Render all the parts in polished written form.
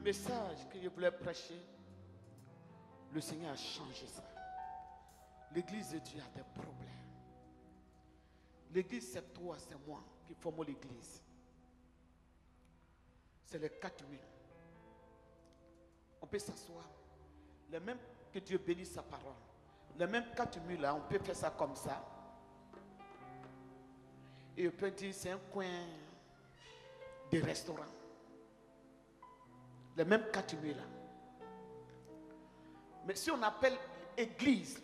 message que je voulais prêcher, le Seigneur a changé ça. L'église de Dieu a des problèmes. L'église, c'est toi, c'est moi qui formons l'église. C'est les 4 murs. On peut s'asseoir. Les mêmes que Dieu bénisse sa parole. Les mêmes 4 murs là, on peut faire ça comme ça. Et on peut dire c'est un coin de restaurant. Les mêmes 4 murs là. Mais si on appelle église,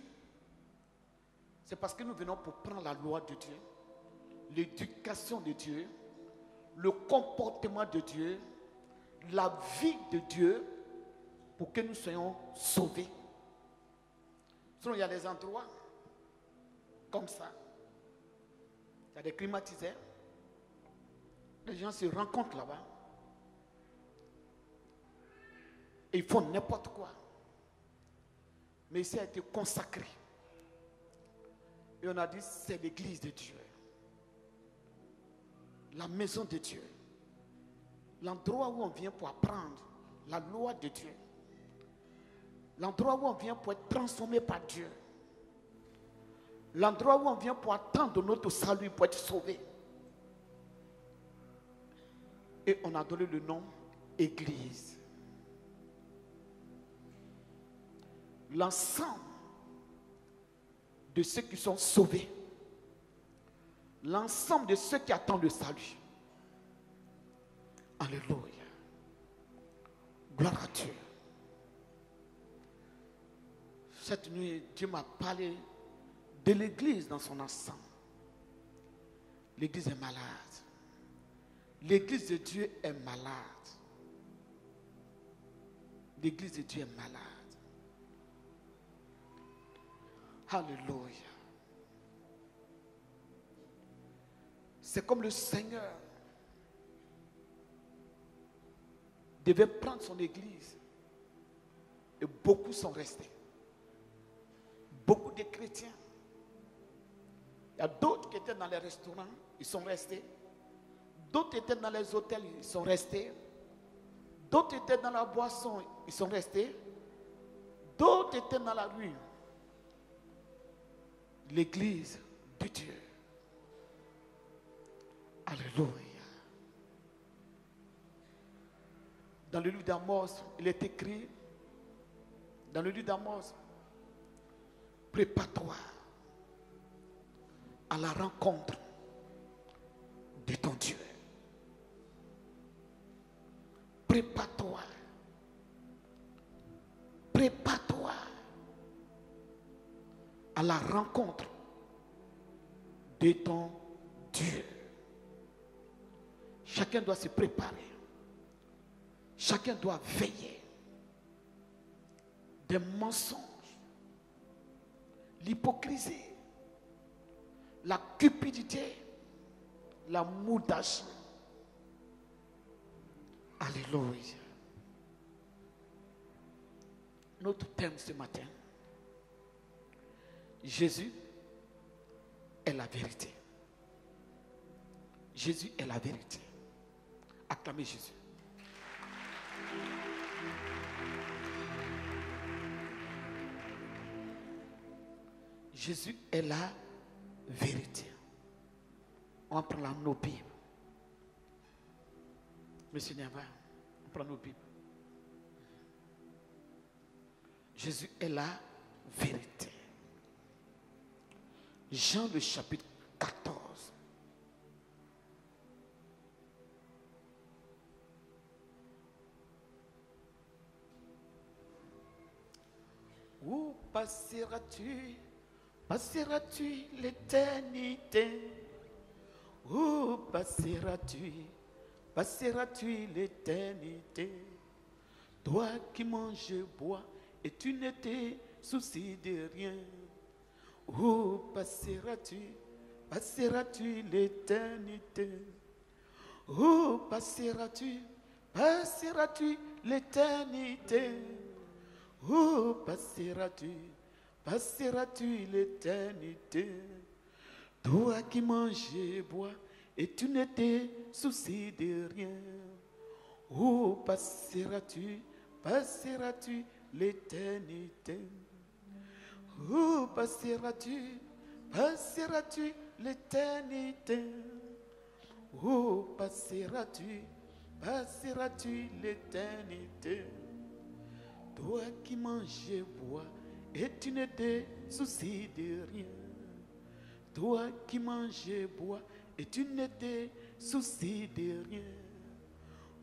c'est parce que nous venons pour prendre la loi de Dieu, l'éducation de Dieu, le comportement de Dieu, la vie de Dieu, pour que nous soyons sauvés. Sinon, il y a des endroits comme ça. Il y a des climatiseurs. Les gens se rencontrent là-bas. Et ils font n'importe quoi. Mais ici a été consacré. Et on a dit, c'est l'église de Dieu. La maison de Dieu. L'endroit où on vient pour apprendre la loi de Dieu. L'endroit où on vient pour être transformé par Dieu. L'endroit où on vient pour attendre notre salut, pour être sauvé. Et on a donné le nom Église. L'ensemble de ceux qui sont sauvés. L'ensemble de ceux qui attendent le salut. Alléluia. Gloire à Dieu. Cette nuit, Dieu m'a parlé de l'église dans son ensemble. L'église est malade. L'église de Dieu est malade. L'église de Dieu est malade. Alléluia. C'est comme le Seigneur devait prendre son église. Et beaucoup sont restés. Beaucoup de chrétiens. Il y a d'autres qui étaient dans les restaurants, ils sont restés. D'autres étaient dans les hôtels, ils sont restés. D'autres étaient dans la boisson, ils sont restés. D'autres étaient dans la rue. L'église de Dieu. Alléluia. Dans le livre d'Amos, il est écrit, dans le livre d'Amos, prépare-toi à la rencontre de ton Dieu. Prépare-toi. Prépare-toi à la rencontre de ton Dieu. Chacun doit se préparer. Chacun doit veiller. Des mensonges, l'hypocrisie, la cupidité, la moudache. Alléluia. Notre thème ce matin, Jésus est la vérité. Jésus est la vérité. Acclamez Jésus. Jésus est la vérité. On va prendre nos Bibles. Monsieur Niava, on prend nos Bibles. Jésus est la vérité. Jean le chapitre 14. Où passeras-tu? Passeras-tu l'éternité? Où passeras-tu? Passeras-tu l'éternité? Toi qui manges et bois et tu ne te soucies de rien. Où passeras-tu? Passeras-tu l'éternité? Où passeras-tu? Passeras-tu l'éternité? Où passeras-tu? Passeras-tu l'éternité? Toi qui manges et bois et tu ne te soucies de rien. Où passeras-tu, passeras-tu l'éternité? Où passeras-tu, passeras-tu l'éternité? Où passeras-tu, passeras-tu l'éternité? Toi qui manges et bois et tu ne te soucies de rien. Toi qui manges et bois et tu ne te soucies de rien.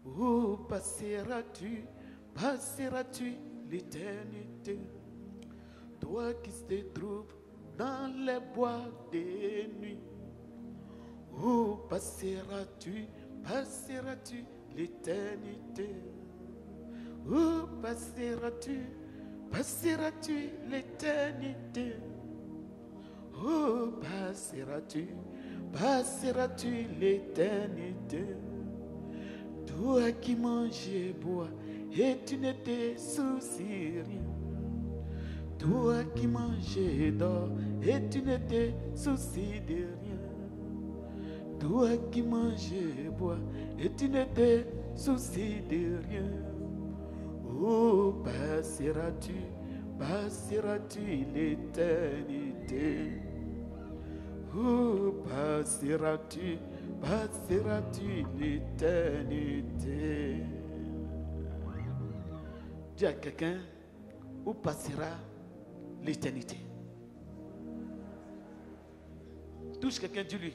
Où passeras-tu, passeras-tu l'éternité? Toi qui te trouves dans les bois des nuits. Où passeras-tu, passeras-tu l'éternité? Où passeras-tu, passeras-tu l'éternité? Où passeras-tu, passeras-tu l'éternité? Toi qui manges et bois et tu ne te soucies rien. Toi qui manges et dors et tu ne te soucies de rien. Toi qui manges et bois et tu ne te soucies de rien. Où passeras-tu, passeras-tu l'éternité? Où passeras-tu, passeras-tu l'éternité? Dis à quelqu'un, où passera l'éternité? Touche quelqu'un, dis-lui.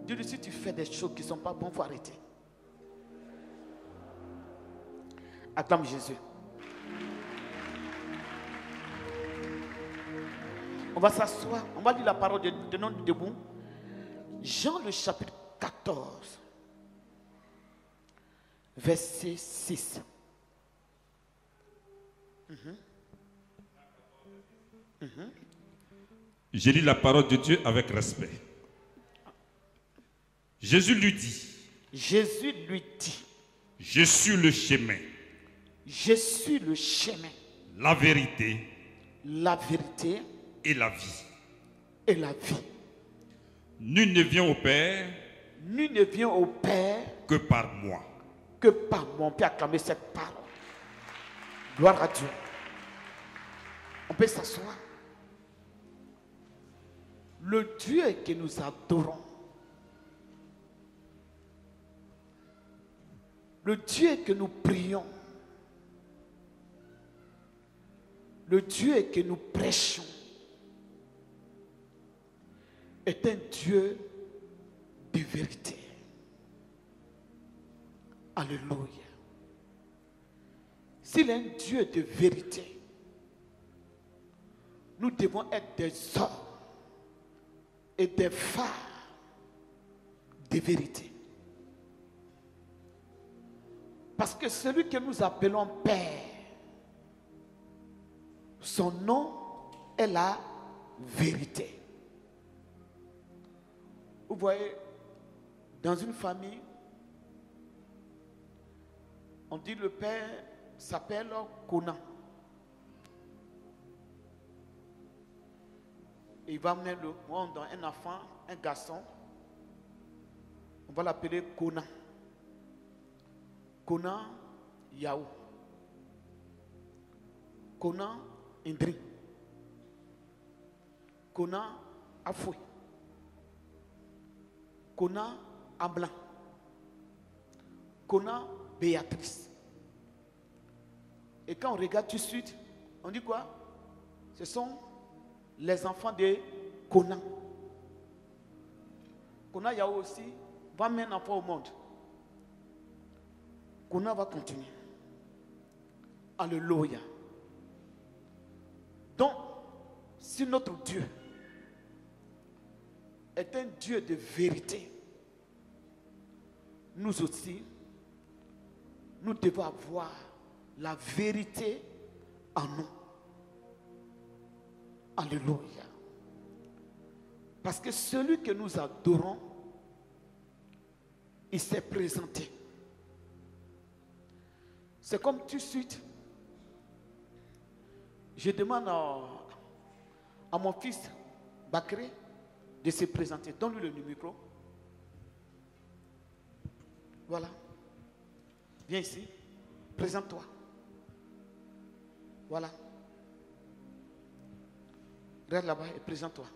Dis-lui, si tu fais des choses qui ne sont pas bonnes, il faut arrêter. Acclame Jésus. On va s'asseoir, on va lire la parole de notre debout. Jean le chapitre 14, verset 6. Je lis la parole de Dieu avec respect. Jésus lui dit, je suis le chemin, je suis le chemin, la vérité et la vie. Nul ne vient au Père que par moi. On peut acclamer cette parole. Gloire à Dieu. On peut s'asseoir. Le Dieu que nous adorons, le Dieu que nous prions, le Dieu que nous prêchons est un Dieu de vérité. Alléluia. S'il est un Dieu de vérité, nous devons être des hommes et des femmes de vérité. Parce que celui que nous appelons Père, son nom est la vérité. Vous voyez, dans une famille, on dit le père s'appelle Conan. Et il va amener le monde dans un enfant, un garçon. On va l'appeler Conan. Conan Yahou. Conan Indri. Conan Afoué. Conan Ablan. Conan Béatrice. Et quand on regarde tout de suite, on dit quoi? Ce sont les enfants de Conan. Conan Yahou aussi va mettre un enfant au monde. Conan va continuer. Alléluia. Donc, si notre Dieu est un Dieu de vérité, nous aussi, nous devons avoir la vérité en nous. Alléluia. Parce que celui que nous adorons, il s'est présenté. C'est comme tout de suite, je demande à mon fils Bakri de se présenter. Donne-lui le micro. Voilà. Viens ici. Présente-toi. Voilà. Regarde là-bas et présente-toi.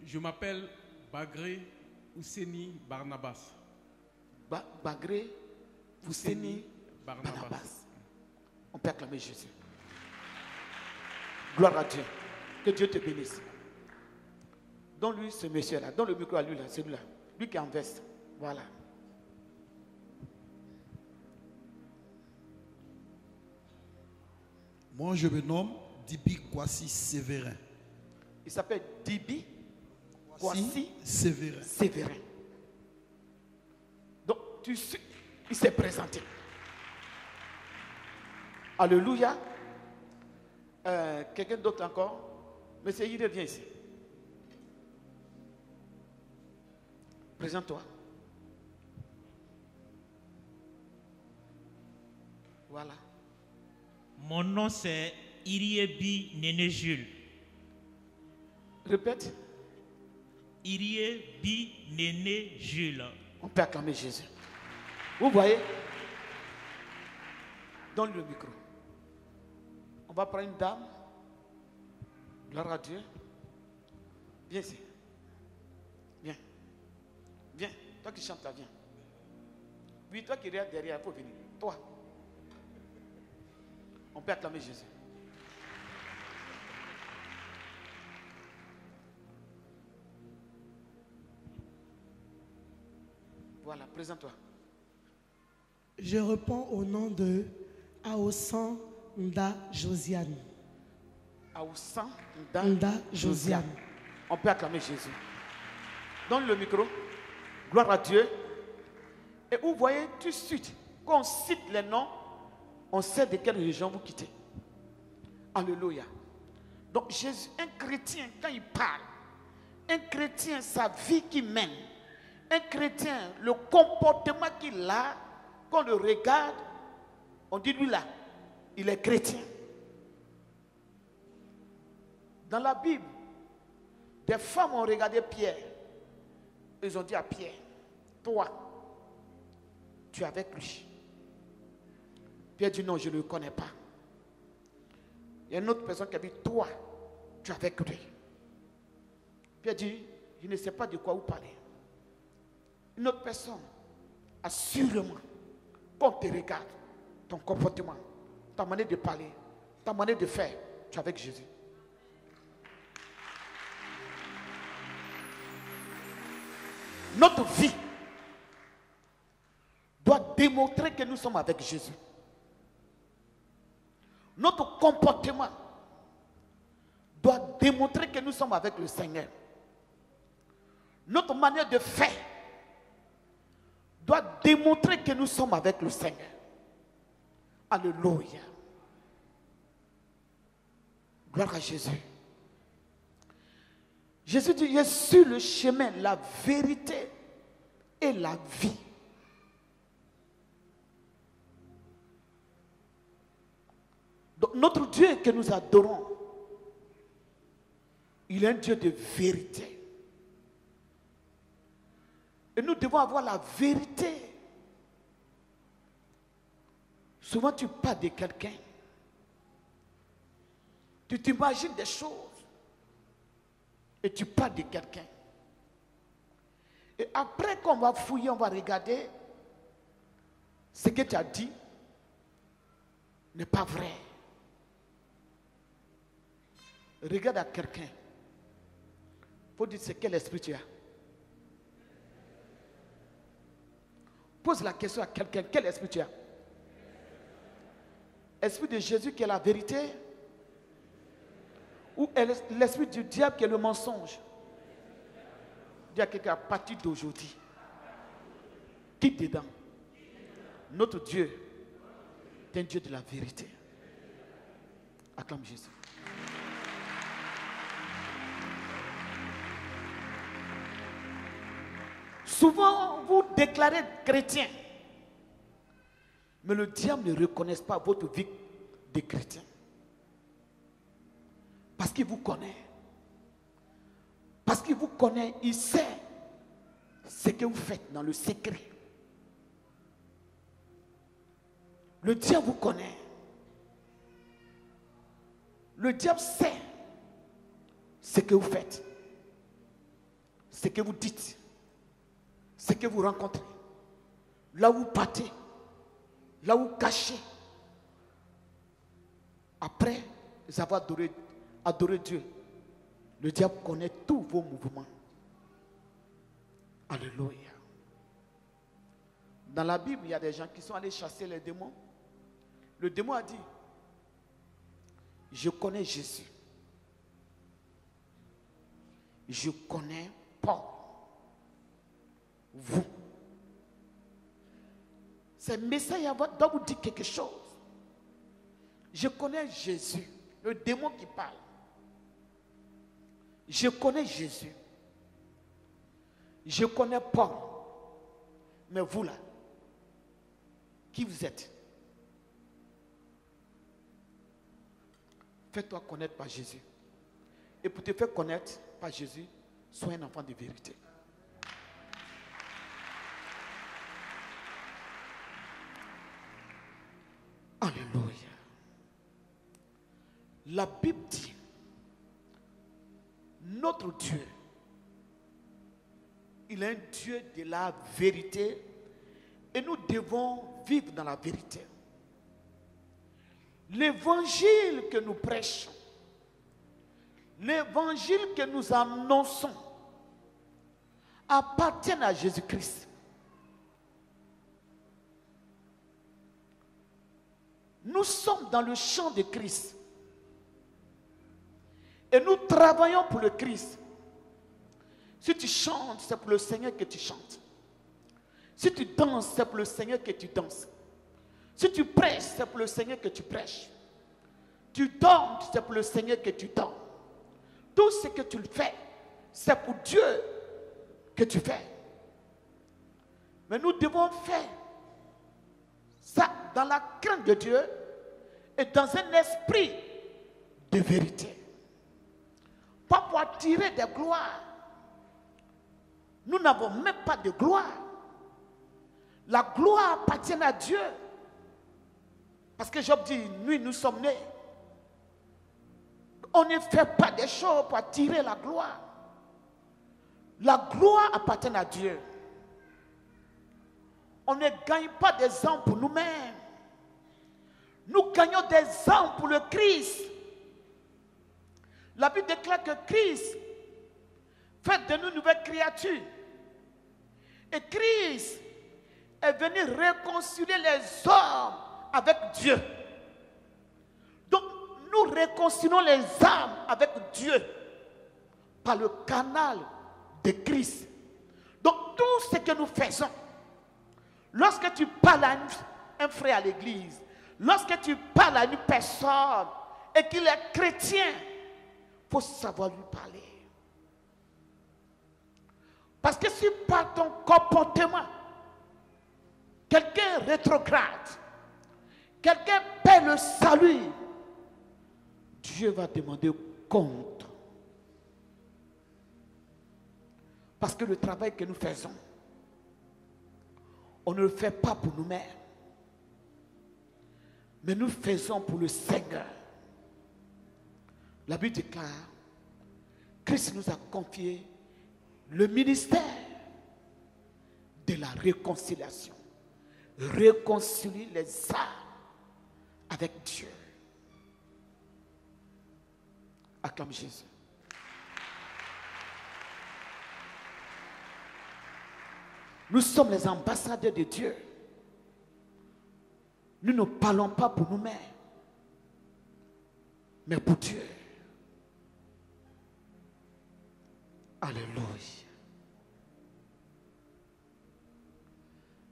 Je m'appelle Bagré Ousseni Barnabas. Bagré Ousseni Barnabas. Barnabas. On peut acclamer Jésus. Gloire à Dieu. Que Dieu te bénisse. Donne-lui ce monsieur-là. Donne le micro à lui, là, celui-là. Lui qui est en veste. Voilà. Moi, je me nomme Dibi Kwasi Sévérin. Il s'appelle Dibi Kwasi Sévérin. Sévérin. Donc, il s'est présenté. Alléluia. Quelqu'un d'autre encore? Monsieur, il revient ici. Présente-toi. Voilà. Mon nom c'est Iriebi Néné Jules. Répète. Iriebi Néné Jules. On peut acclamer Jésus. Vous voyez? Donne-lui le micro. On va prendre une dame. Gloire à Dieu. Viens ici. Viens. Viens. Toi qui chantes là, viens. Oui, toi qui regardes derrière, il faut venir. Toi. On peut acclamer Jésus. Voilà, présente-toi. Je réponds au nom de Aosan Nda Josiane. Aoussan Nda Josiane. On peut acclamer Jésus. Donne le micro. Gloire à Dieu. Et vous voyez tout de suite, quand on cite les noms, on sait de quelle religion vous quittez. Alléluia. Donc Jésus, un chrétien, quand il parle, un chrétien, sa vie qu'il mène, un chrétien, le comportement qu'il a, quand on le regarde, on dit lui là, il est chrétien. Dans la Bible, des femmes ont regardé Pierre. Ils ont dit à Pierre, toi, tu es avec lui. Pierre dit non, je ne le connais pas. Il y a une autre personne qui a dit, toi, tu es avec lui. Pierre dit, je ne sais pas de quoi vous parlez. Une autre personne, assurément, quand on te regarde, ton comportement, ta manière de parler, ta manière de faire, tu es avec Jésus. Notre vie doit démontrer que nous sommes avec Jésus. Notre comportement doit démontrer que nous sommes avec le Seigneur. Notre manière de faire doit démontrer que nous sommes avec le Seigneur. Alléluia. Gloire à Jésus. Jésus dit, je suis le chemin, la vérité et la vie. Donc, notre Dieu que nous adorons, il est un Dieu de vérité. Et nous devons avoir la vérité. Souvent tu parles de quelqu'un, tu t'imagines des choses et tu parles de quelqu'un. Et après qu'on va fouiller, on va regarder ce que tu as dit n'est pas vrai. Regarde à quelqu'un. Il faut dire c'est quel esprit tu as. Pose la question à quelqu'un, quel esprit tu as? Esprit de Jésus qui est la vérité? Ou l'esprit du diable qui est le mensonge? Dis à quelqu'un, à partir d'aujourd'hui, quitte dedans. Notre Dieu est un Dieu de la vérité. Acclame Jésus. Souvent, vous déclarez être chrétien, mais le diable ne reconnaît pas votre vie de chrétien. Parce qu'il vous connaît. Parce qu'il vous connaît, il sait ce que vous faites dans le secret. Le diable vous connaît. Le diable sait ce que vous faites, ce que vous dites, ce que vous rencontrez, là où vous partez, là où vous cachez. Après avoir adoré Dieu, le diable connaît tous vos mouvements. Alléluia. Dans la Bible, il y a des gens qui sont allés chasser les démons. Le démon a dit, je connais Jésus. Je connais Paul. Vous. Ce message doit vous dire quelque chose. Je connais Jésus. Le démon qui parle. Je connais Jésus. Je connais Paul. Mais vous là, qui vous êtes? Fais-toi connaître par Jésus. Et pour te faire connaître par Jésus, sois un enfant de vérité. Alléluia. La Bible dit, notre Dieu, il est un Dieu de la vérité et nous devons vivre dans la vérité. L'évangile que nous prêchons, l'évangile que nous annonçons appartient à Jésus-Christ. Nous sommes dans le champ de Christ et nous travaillons pour le Christ. Si tu chantes, c'est pour le Seigneur que tu chantes. Si tu danses, c'est pour le Seigneur que tu danses. Si tu prêches, c'est pour le Seigneur que tu prêches. Tu donnes, c'est pour le Seigneur que tu donnes. Tout ce que tu fais, c'est pour Dieu que tu fais. Mais nous devons faire ça dans la crainte de Dieu et dans un esprit de vérité. Pas pour attirer des gloires. Nous n'avons même pas de gloire. La gloire appartient à Dieu. Parce que Job dit, nous sommes nés. On ne fait pas des choses pour attirer la gloire. La gloire appartient à Dieu. On ne gagne pas des âmes pour nous-mêmes. Nous gagnons des âmes pour le Christ. La Bible déclare que Christ fait de nous nouvelles créatures. Et Christ est venu réconcilier les hommes avec Dieu. Donc, nous réconcilions les âmes avec Dieu par le canal de Christ. Donc, tout ce que nous faisons, lorsque tu parles à un frère à l'église, lorsque tu parles à une personne et qu'il est chrétien, il faut savoir lui parler. Parce que si par ton comportement, quelqu'un rétrograde, quelqu'un perd le salut, Dieu va demander compte. Parce que le travail que nous faisons, on ne le fait pas pour nous-mêmes, mais nous faisons pour le Seigneur. La Bible déclare, Christ nous a confié le ministère de la réconciliation. Réconcilier les âmes avec Dieu. Acclame Jésus. Nous sommes les ambassadeurs de Dieu. Nous ne parlons pas pour nous-mêmes, mais pour Dieu. Alléluia.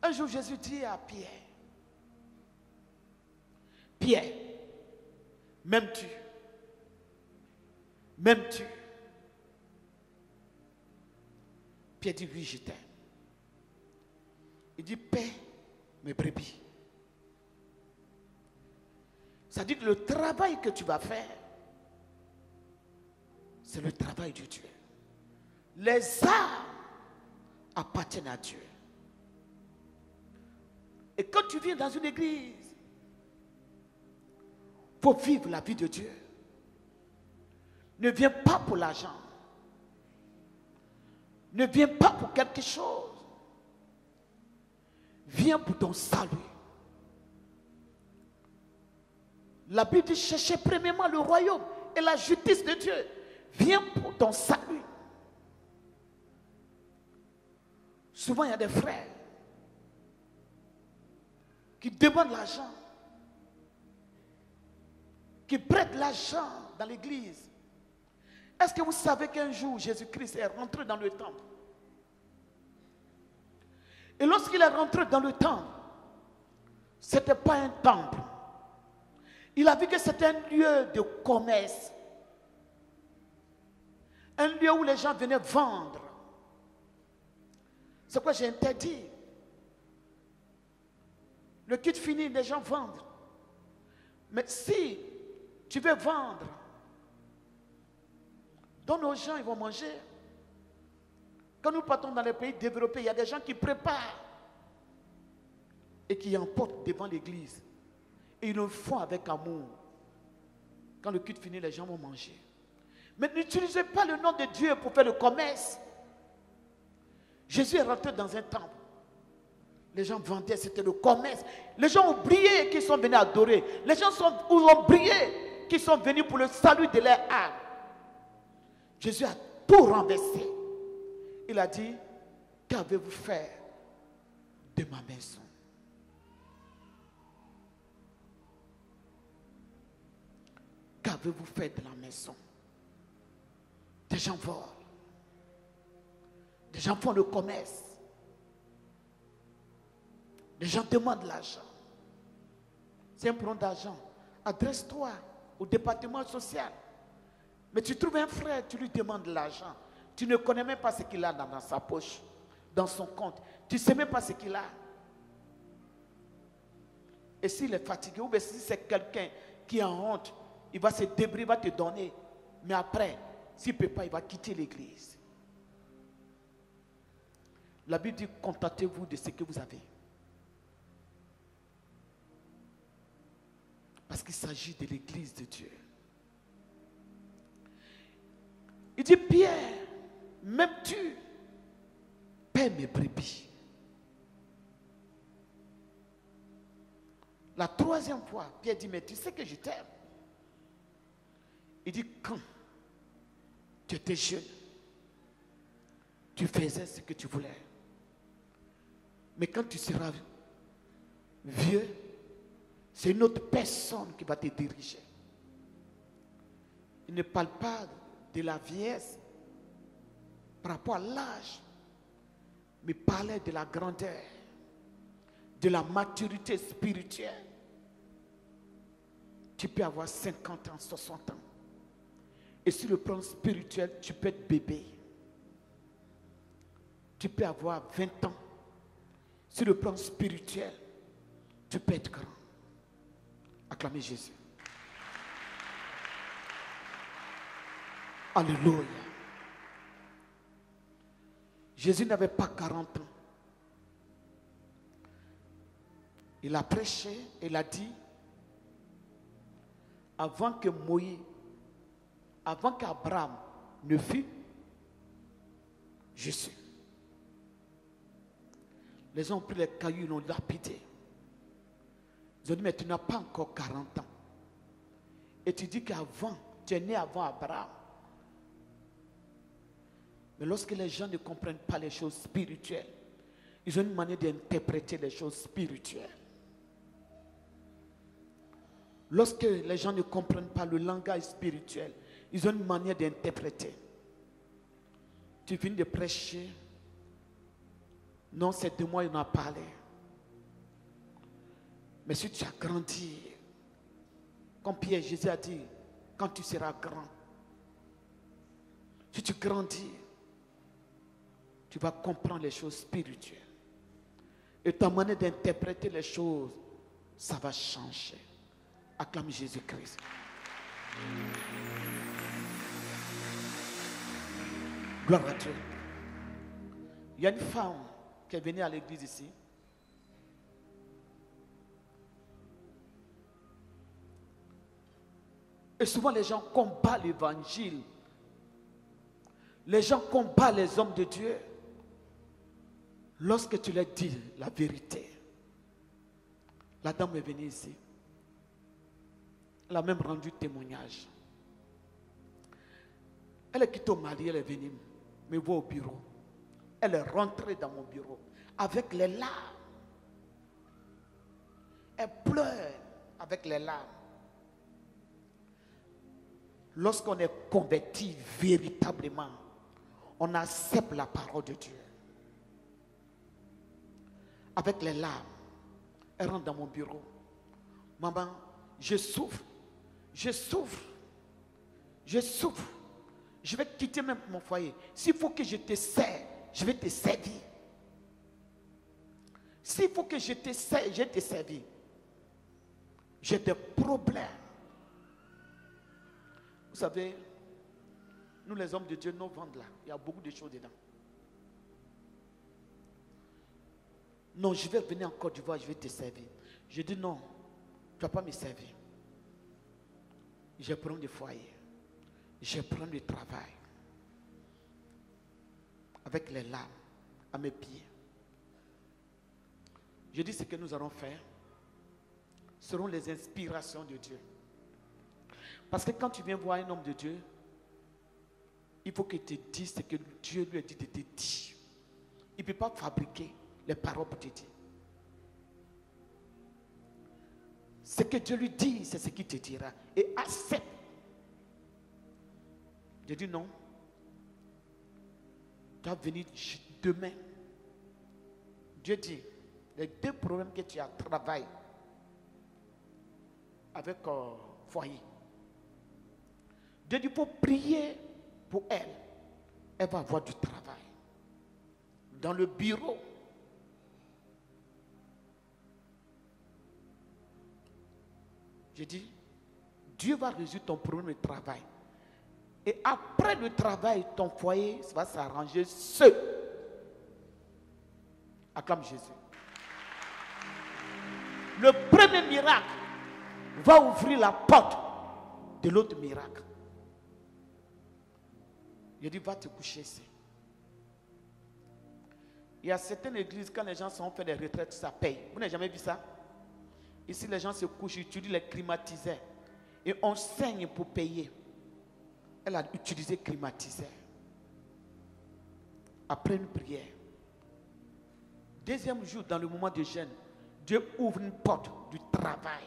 Un jour, Jésus dit à Pierre, Pierre, m'aimes-tu? M'aimes-tu? Pierre dit, oui, je t'aime. Il dit, paie mes brebis. Ça dit que le travail que tu vas faire, c'est le travail de Dieu. Les âmes appartiennent à Dieu. Et quand tu viens dans une église, il faut vivre la vie de Dieu. Ne viens pas pour l'argent. Ne viens pas pour quelque chose. Viens pour ton salut. La Bible dit cherchez premièrement le royaume et la justice de Dieu. Viens pour ton salut. Souvent, il y a des frères qui demandent l'argent, qui prêtent l'argent dans l'église. Est-ce que vous savez qu'un jour, Jésus-Christ est rentré dans le temple? Et lorsqu'il est rentré dans le temple, ce n'était pas un temple. Il a vu que c'était un lieu de commerce. Un lieu où les gens venaient vendre. C'est quoi j'ai interdit. Le culte fini, les gens vendent. Mais si tu veux vendre, donne aux gens, ils vont manger. Quand nous partons dans les pays développés, il y a des gens qui préparent et qui emportent devant l'église. Et ils le font avec amour. Quand le culte finit, les gens vont manger. Mais n'utilisez pas le nom de Dieu pour faire le commerce. Jésus est rentré dans un temple. Les gens vendaient, c'était le commerce. Les gens oubliaient qu'ils sont venus adorer. Les gens ont oublié qu'ils sont venus pour le salut de leur âme. Jésus a tout renversé. Il a dit, qu'avez-vous fait de ma maison? Qu'avez-vous fait de la maison? Des gens volent. Des gens font le commerce. Les gens demandent l'argent. C'est un problème d'argent. Adresse-toi au département social. Mais tu trouves un frère, tu lui demandes l'argent. Tu ne connais même pas ce qu'il a dans sa poche, dans son compte. Tu ne sais même pas ce qu'il a. Et s'il est fatigué, ou bien si c'est quelqu'un qui est en honte, il va se débrouiller, il va te donner. Mais après, s'il ne peut pas, il va quitter l'église. La Bible dit, contentez-vous de ce que vous avez. Parce qu'il s'agit de l'église de Dieu. Il dit, Pierre, même tu paies mes brebis. La troisième fois, Pierre dit, mais tu sais que je t'aime. Il dit, quand tu étais jeune, tu faisais ce que tu voulais. Mais quand tu seras vieux, c'est une autre personne qui va te diriger. Il ne parle pas de la vieillesse par rapport à l'âge, mais parlait de la grandeur, de la maturité spirituelle. Tu peux avoir 50 ans, 60 ans. Et sur le plan spirituel, tu peux être bébé. Tu peux avoir 20 ans. Sur le plan spirituel, tu peux être grand. Acclamez Jésus. Alléluia. Jésus n'avait pas 40 ans. Il a prêché, il a dit, avant que Moïse, avant qu'Abraham ne fût, je suis. Les gens ont pris les cailloux, ils l'ont lapidé. Ils ont dit, mais tu n'as pas encore 40 ans. Et tu dis qu'avant, tu es né avant Abraham. Mais lorsque les gens ne comprennent pas les choses spirituelles, ils ont une manière d'interpréter les choses spirituelles. Lorsque les gens ne comprennent pas le langage spirituel, ils ont une manière d'interpréter. Tu viens de prêcher. Non, c'est de moi qu'il en a parlé. Mais si tu as grandi, comme Pierre, Jésus a dit, quand tu seras grand, si tu grandis, tu vas comprendre les choses spirituelles. Et ta manière d'interpréter les choses, ça va changer. Acclame Jésus-Christ. Gloire à Dieu. Il y a une femme qui est venue à l'église ici. Et souvent les gens combattent l'évangile. Les gens combattent les hommes de Dieu. Lorsque tu leur dis la vérité. La dame est venue ici. Elle a même rendu témoignage. Elle est quittée au mari, elle est venue me voir au bureau. Elle est rentrée dans mon bureau avec les larmes. Elle pleure avec les larmes. Lorsqu'on est converti véritablement, on accepte la parole de Dieu. Avec les larmes, elle rentre dans mon bureau. Maman, je souffre. Je souffre. Je souffre. Je vais quitter même mon foyer. S'il faut que je te sers, je vais te servir. S'il faut que je te sers, je vais te servir. J'ai des problèmes. Vous savez, nous les hommes de Dieu, nous vendons là. Il y a beaucoup de choses dedans. Non, je vais venir en Côte d'Ivoire, je vais te servir. Je dis non, tu ne vas pas me servir. Je prends le foyer. Je prends le travail. Avec les larmes à mes pieds. Je dis ce que nous allons faire seront les inspirations de Dieu. Parce que quand tu viens voir un homme de Dieu, il faut qu'il te dise ce que Dieu lui a dit de te dire. Il ne peut pas fabriquer les paroles pour te dire. Ce que Dieu lui dit, c'est ce qu'il te dira. Et accepte. J'ai dit non. Tu vas venir demain. Dieu dit, les deux problèmes que tu as, travail avec foyer. Dieu dit, il faut prier pour elle. Elle va avoir du travail. Dans le bureau. J'ai dit, Dieu va résoudre ton problème de travail. Et après le travail, ton foyer va s'arranger seul. Acclame Jésus. Le premier miracle va ouvrir la porte de l'autre miracle. Il dit, va te coucher ici. Il y a certaines églises, quand les gens sont fait des retraites, ça paye. Vous n'avez jamais vu ça? Ici, les gens se couchent, ils utilisent les climatiseurs. Et on saigne pour payer. Elle a utilisé climatiseur. Après une prière. Deuxième jour, dans le moment de jeûne, Dieu ouvre une porte du travail.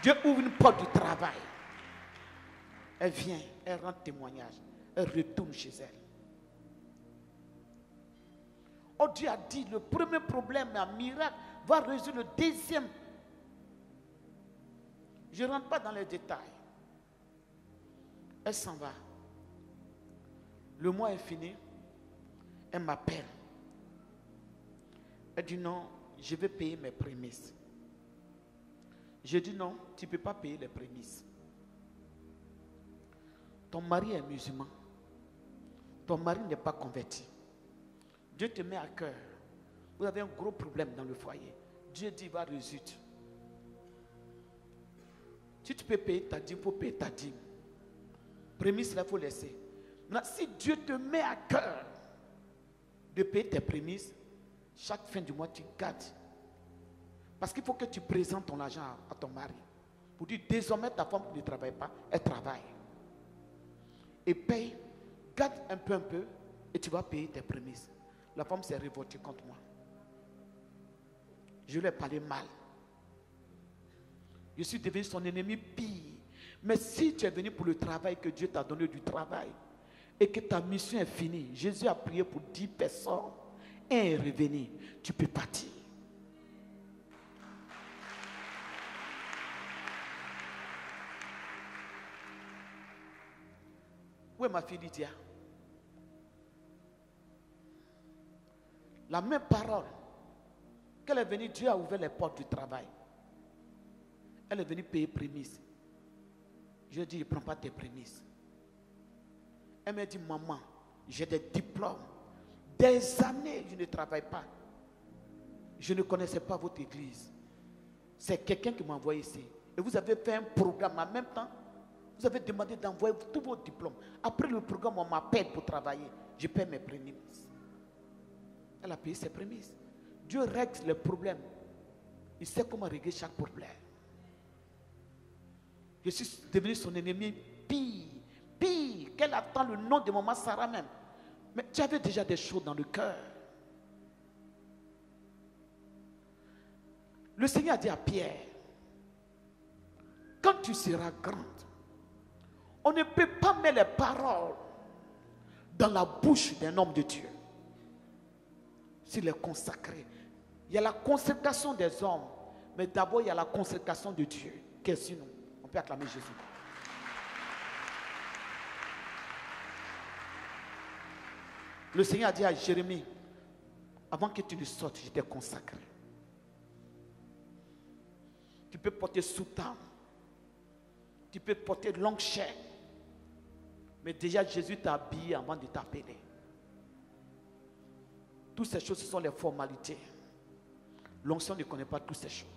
Dieu ouvre une porte du travail. Elle vient, elle rend témoignage. Elle retourne chez elle. Oh, Dieu a dit, le premier problème, un miracle, va résoudre le deuxième. Je ne rentre pas dans les détails. Elle s'en va. Le mois est fini. Elle m'appelle. Elle dit non, je vais payer mes prémices. Je dis non, tu ne peux pas payer les prémices. Ton mari est musulman. Ton mari n'est pas converti. Dieu te met à cœur. Vous avez un gros problème dans le foyer. Dieu dit, va résoudre. Si tu peux payer ta dîme, il faut payer ta dîme. Prémisse, il faut laisser. Maintenant, si Dieu te met à cœur de payer tes prémices, chaque fin du mois, tu gardes. Parce qu'il faut que tu présentes ton argent à ton mari. Pour dire, désormais, ta femme ne travaille pas, elle travaille. Et paye, garde un peu, et tu vas payer tes prémices. La femme s'est révoltée contre moi. Je lui ai parlé mal. Je suis devenu son ennemi pire. Mais si tu es venu pour le travail, que Dieu t'a donné du travail, et que ta mission est finie, Jésus a prié pour 10 personnes, un est revenu, tu peux partir. Où est ma fille Lydia? La même parole. Qu'elle est venue, Dieu a ouvert les portes du travail. Elle est venue payer prémices. Je dis, ne prends pas tes prémices. Elle m'a dit, maman, j'ai des diplômes. Des années, je ne travaille pas. Je ne connaissais pas votre église. C'est quelqu'un qui m'a envoyé ici. Et vous avez fait un programme en même temps. Vous avez demandé d'envoyer tous vos diplômes. Après le programme, on m'appelle pour travailler. Je paie mes prémices. Elle a payé ses prémices. Dieu règle les problèmes. Il sait comment régler chaque problème. Je suis devenu son ennemi pire. Pire. Qu'elle attend le nom de maman Sarah même. Mais tu avais déjà des choses dans le cœur. Le Seigneur a dit à Pierre, quand tu seras grande, on ne peut pas mettre les paroles dans la bouche d'un homme de Dieu. S'il est consacré. Il y a la consécration des hommes, mais d'abord il y a la consécration de Dieu. Qu'est-ce que nous? On peut acclamer Jésus. Le Seigneur a dit à Jérémie, avant que tu ne sortes, je t'ai consacré. Tu peux porter soutane, tu peux porter longue chaîne, mais déjà Jésus t'a habillé avant de t'appeler. Toutes ces choses, ce sont les formalités. L'onction ne connaît pas toutes ces choses.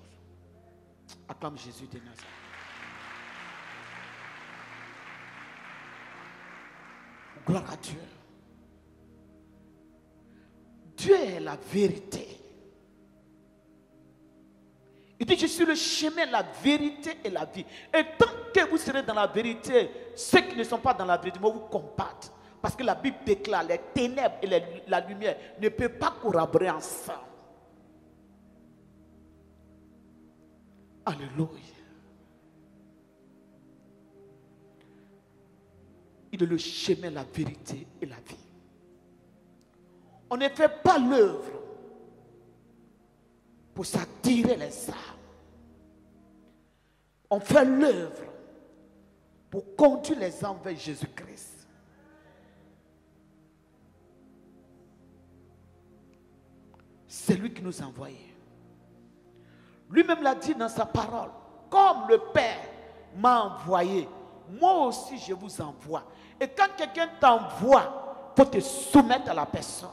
Acclame Jésus de Nazareth. Gloire à Dieu. Dieu est la vérité. Il dit, je suis le chemin, la vérité et la vie. Et tant que vous serez dans la vérité, ceux qui ne sont pas dans la vérité vont vous combattre. Parce que la Bible déclare, les ténèbres et la lumière ne peuvent pas collaborer ensemble. Alléluia. Il est le chemin, la vérité et la vie. On ne fait pas l'œuvre pour s'attirer les âmes. On fait l'œuvre pour conduire les âmes vers Jésus-Christ. C'est lui qui nous a envoyés. Lui-même l'a dit dans sa parole. Comme le Père m'a envoyé, moi aussi je vous envoie. Et quand quelqu'un t'envoie, il faut te soumettre à la personne.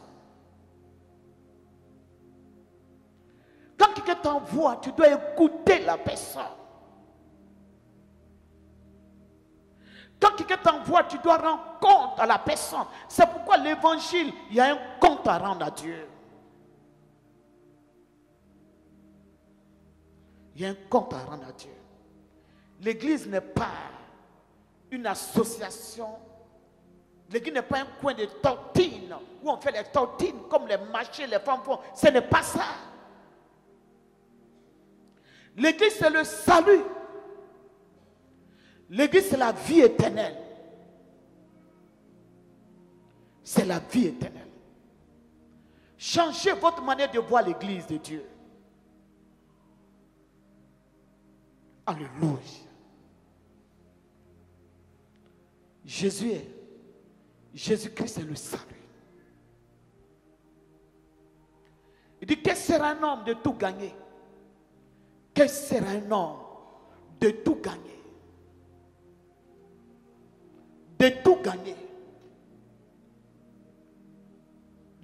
Quand quelqu'un t'envoie, tu dois écouter la personne. Quand quelqu'un t'envoie, tu dois rendre compte à la personne. C'est pourquoi l'évangile, il y a un compte à rendre à Dieu. Il y a un compte à rendre à Dieu. L'église n'est pas une association. L'église n'est pas un coin de tortines où on fait les tortines comme les marchés, les femmes font. Ce n'est pas ça. L'église, c'est le salut. L'église, c'est la vie éternelle. C'est la vie éternelle. Changez votre manière de voir l'église de Dieu. Alléluia. Jésus-Christ est le salut. Il dit, que sera un homme de tout gagner? Que sera un homme de tout gagner? De tout gagner.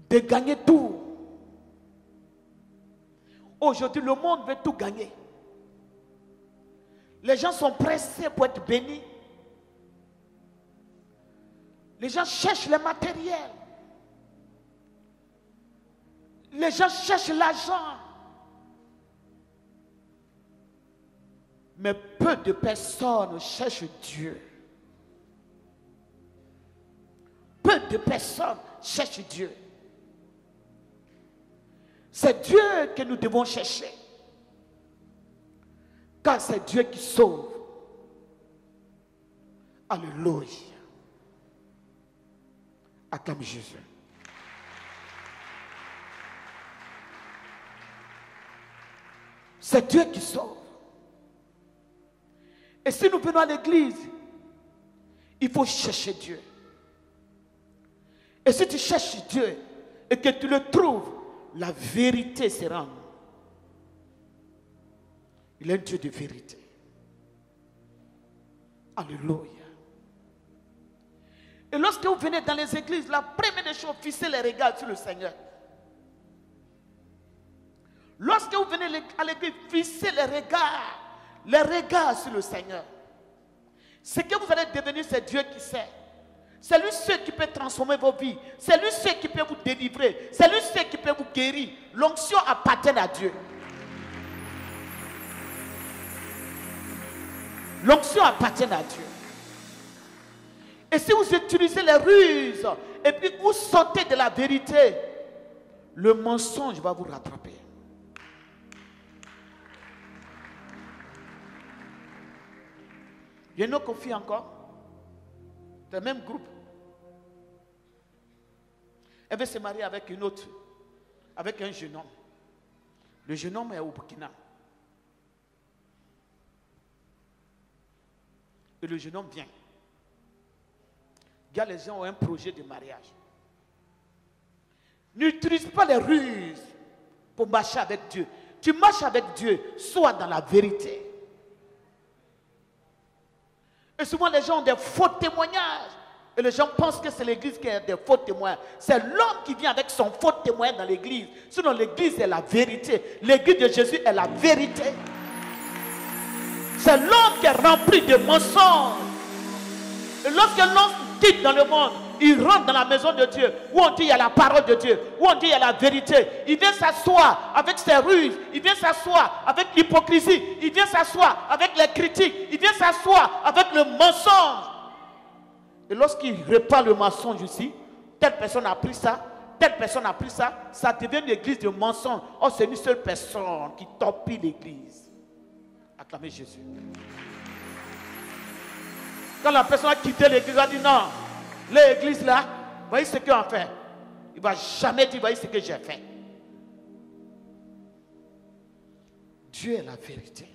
De gagner tout. Aujourd'hui, le monde veut tout gagner. Les gens sont pressés pour être bénis. Les gens cherchent le matériel. Les gens cherchent l'argent. Mais peu de personnes cherchent Dieu. Peu de personnes cherchent Dieu. C'est Dieu que nous devons chercher. Car c'est Dieu qui sauve. Alléluia. Acclame Jésus. C'est Dieu qui sauve. Et si nous venons à l'église, il faut chercher Dieu. Et si tu cherches Dieu et que tu le trouves, la vérité sera en nous. Il est un Dieu de vérité. Alléluia. Et lorsque vous venez dans les églises, la première des choses, fixez les regards sur le Seigneur. Lorsque vous venez à l'église, fixez les regards sur le Seigneur. Ce que vous allez devenir, c'est Dieu qui sait. C'est lui seul qui peut transformer vos vies. C'est lui seul qui peut vous délivrer. C'est lui seul qui peut vous guérir. L'onction appartient à Dieu. L'onction appartient à Dieu. Et si vous utilisez les ruses et puis vous sortez de la vérité, le mensonge va vous rattraper. Il y a une autre fille encore, c'est le même groupe. Elle veut se marier avec une autre, avec un jeune homme. Le jeune homme est au Burkina. Et le jeune homme vient. Il y a les gens ont un projet de mariage. N'utilise pas les ruses pour marcher avec Dieu. Tu marches avec Dieu, sois dans la vérité. Et souvent les gens ont des faux témoignages. Et les gens pensent que c'est l'église qui a des faux témoins. C'est l'homme qui vient avec son faux témoin dans l'église. Sinon l'église est la vérité. L'église de Jésus est la vérité. C'est l'homme qui est rempli de mensonges. Et lorsque l'homme quitte dans le monde, il rentre dans la maison de Dieu, où on dit il y a la parole de Dieu, où on dit il y a la vérité. Il vient s'asseoir avec ses ruses, il vient s'asseoir avec l'hypocrisie, il vient s'asseoir avec les critiques, il vient s'asseoir avec le mensonge. Et lorsqu'il répand le mensonge ici, telle personne a pris ça, telle personne a pris ça, ça devient une église de mensonges. Oh, c'est une seule personne qui torpille l'église. Acclamez Jésus. Quand la personne a quitté l'église, elle a dit non, l'église là, voyez ce qu'on fait. Il ne va jamais dire, voyez ce que j'ai fait. Dieu est la vérité.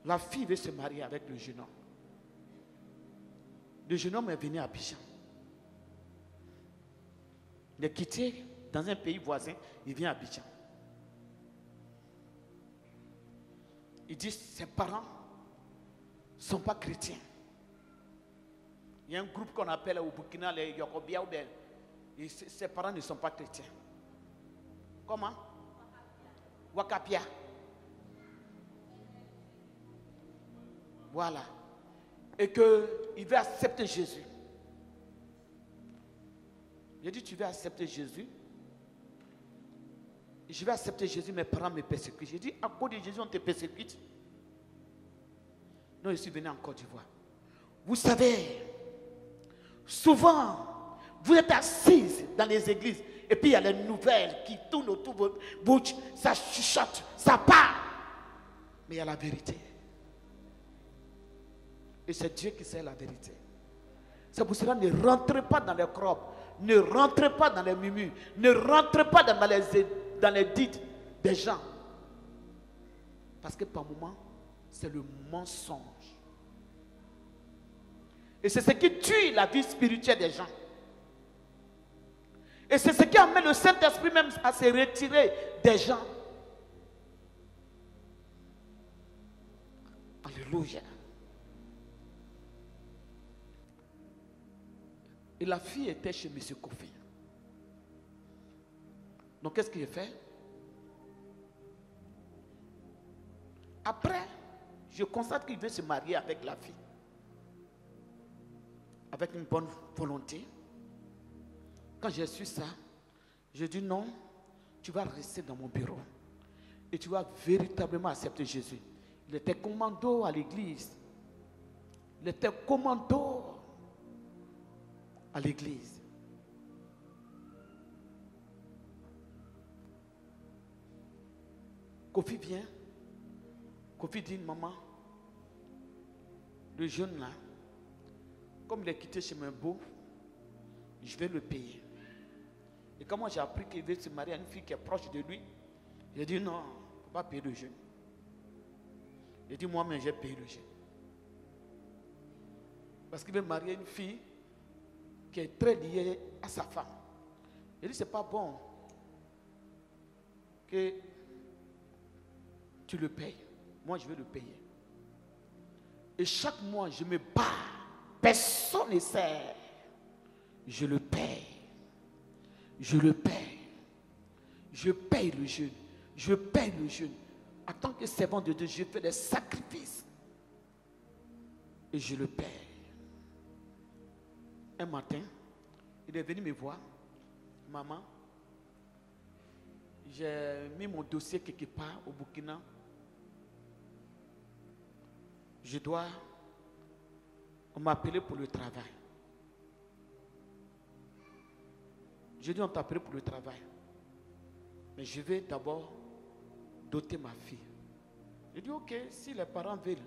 La fille veut se marier avec le jeune homme. Le jeune homme est venu à Abidjan. Il est quitté dans un pays voisin, il vient à Abidjan. Il dit, ses parents ne sont pas chrétiens. Il y a un groupe qu'on appelle au Burkina les Yokobia ou bien. Ses parents ne sont pas chrétiens. Comment? Wakapia. Voilà. Et qu'il veut accepter Jésus. J'ai dit, tu veux accepter Jésus? Je vais accepter Jésus, mes parents me persécutent. J'ai dit, à cause de Jésus, on te persécute. Non, je suis venu en Côte d'Ivoire. Vous savez, souvent, vous êtes assises dans les églises et puis il y a les nouvelles qui tournent autour de votre bouche, ça chuchote, ça part. Mais il y a la vérité. Et c'est Dieu qui sait la vérité. C'est pour cela, ne rentrez pas dans les crocs, ne rentrez pas dans les murmures, ne rentrez pas dans les dites des gens. Parce que par moments, c'est le mensonge. Et c'est ce qui tue la vie spirituelle des gens. Et c'est ce qui amène le Saint-Esprit même à se retirer des gens. Alléluia. Et la fille était chez M. Kofi. Donc qu'est-ce qu'il a fait? Après, je constate qu'il veut se marier avec la fille. Avec une bonne volonté. Quand j'ai su ça, j'ai dit non, tu vas rester dans mon bureau. Et tu vas véritablement accepter Jésus. Il était commando à l'église. Il était commando à l'église. Kofi vient. Kofi dit, maman, le jeune là, comme il est quitté chez mon beau, je vais le payer. Et quand moi j'ai appris qu'il veut se marier à une fille qui est proche de lui, j'ai dit non, il ne faut pas payer le jeune. J'ai dit moi-même j'ai payé le jeune. Parce qu'il veut marier une fille qui est très liée à sa femme. J'ai dit c'est pas bon que tu le payes. Moi je vais le payer. Et chaque mois je me bats. Personne ne sait. je le paye. Je le paye. Je paye le jeûne. Je paye le jeûne. En tant que servant de Dieu, je fais des sacrifices. Et je le paye. Un matin, il est venu me voir. Maman, j'ai mis mon dossier quelque part au Burkina. On m'a appelé pour le travail. J'ai dit, on t'a appelé pour le travail. Mais je vais d'abord doter ma fille. J'ai dit, ok, si les parents veulent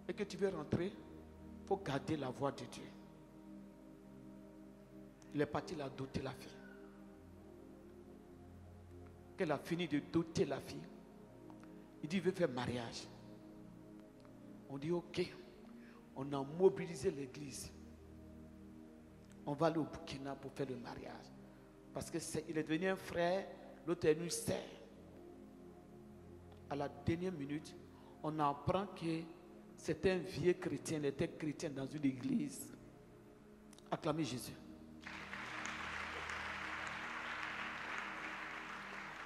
et que tu veux rentrer, il faut garder la voix de Dieu. Il est parti la doter la fille. Qu'elle a fini de doter la fille, il dit, il veut faire mariage. On dit, ok, on a mobilisé l'église. On va aller au Burkina pour faire le mariage. Parce qu'il est devenu un frère, l'autre est venu sœur. À la dernière minute, on apprend que c'était un vieux chrétien, il était chrétien dans une église. Acclamez Jésus.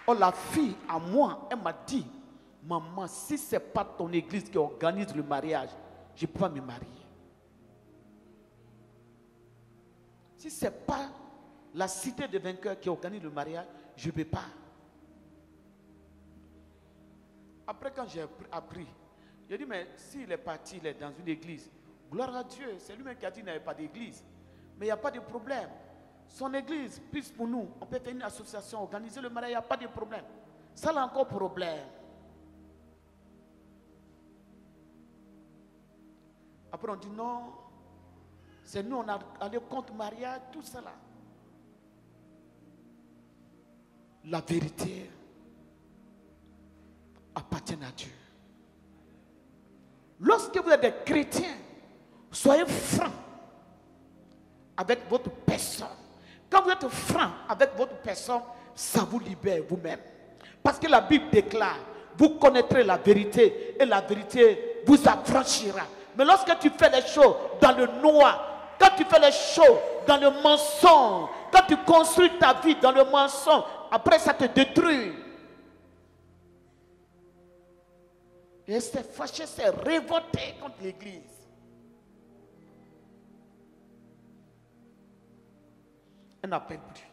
Oh, la fille, à moi, elle m'a dit, maman, si ce n'est pas ton église qui organise le mariage, je ne peux pas me marier. Si ce n'est pas la cité des vainqueurs qui organise le mariage, je ne peux pas. Après, quand j'ai appris, j'ai dit, mais s'il est parti, il est dans une église, gloire à Dieu, c'est lui-même qui a dit qu'il n'y avait pas d'église. Mais il n'y a pas de problème. Son église, plus pour nous, on peut faire une association, organiser le mariage, il n'y a pas de problème. Ça, là encore problème. Après, on dit non, c'est nous, on a allé contre mariage, tout ça là. La vérité appartient à Dieu. Lorsque vous êtes des chrétiens, soyez francs avec votre personne. Quand vous êtes franc avec votre personne, ça vous libère vous-même. Parce que la Bible déclare, vous connaîtrez la vérité et la vérité vous affranchira. Mais lorsque tu fais les choses dans le noir, quand tu fais les choses dans le mensonge, quand tu construis ta vie dans le mensonge, après ça te détruit. Et elle s'est fâchée, s'est révoltée contre l'église. Elle n'appelle plus.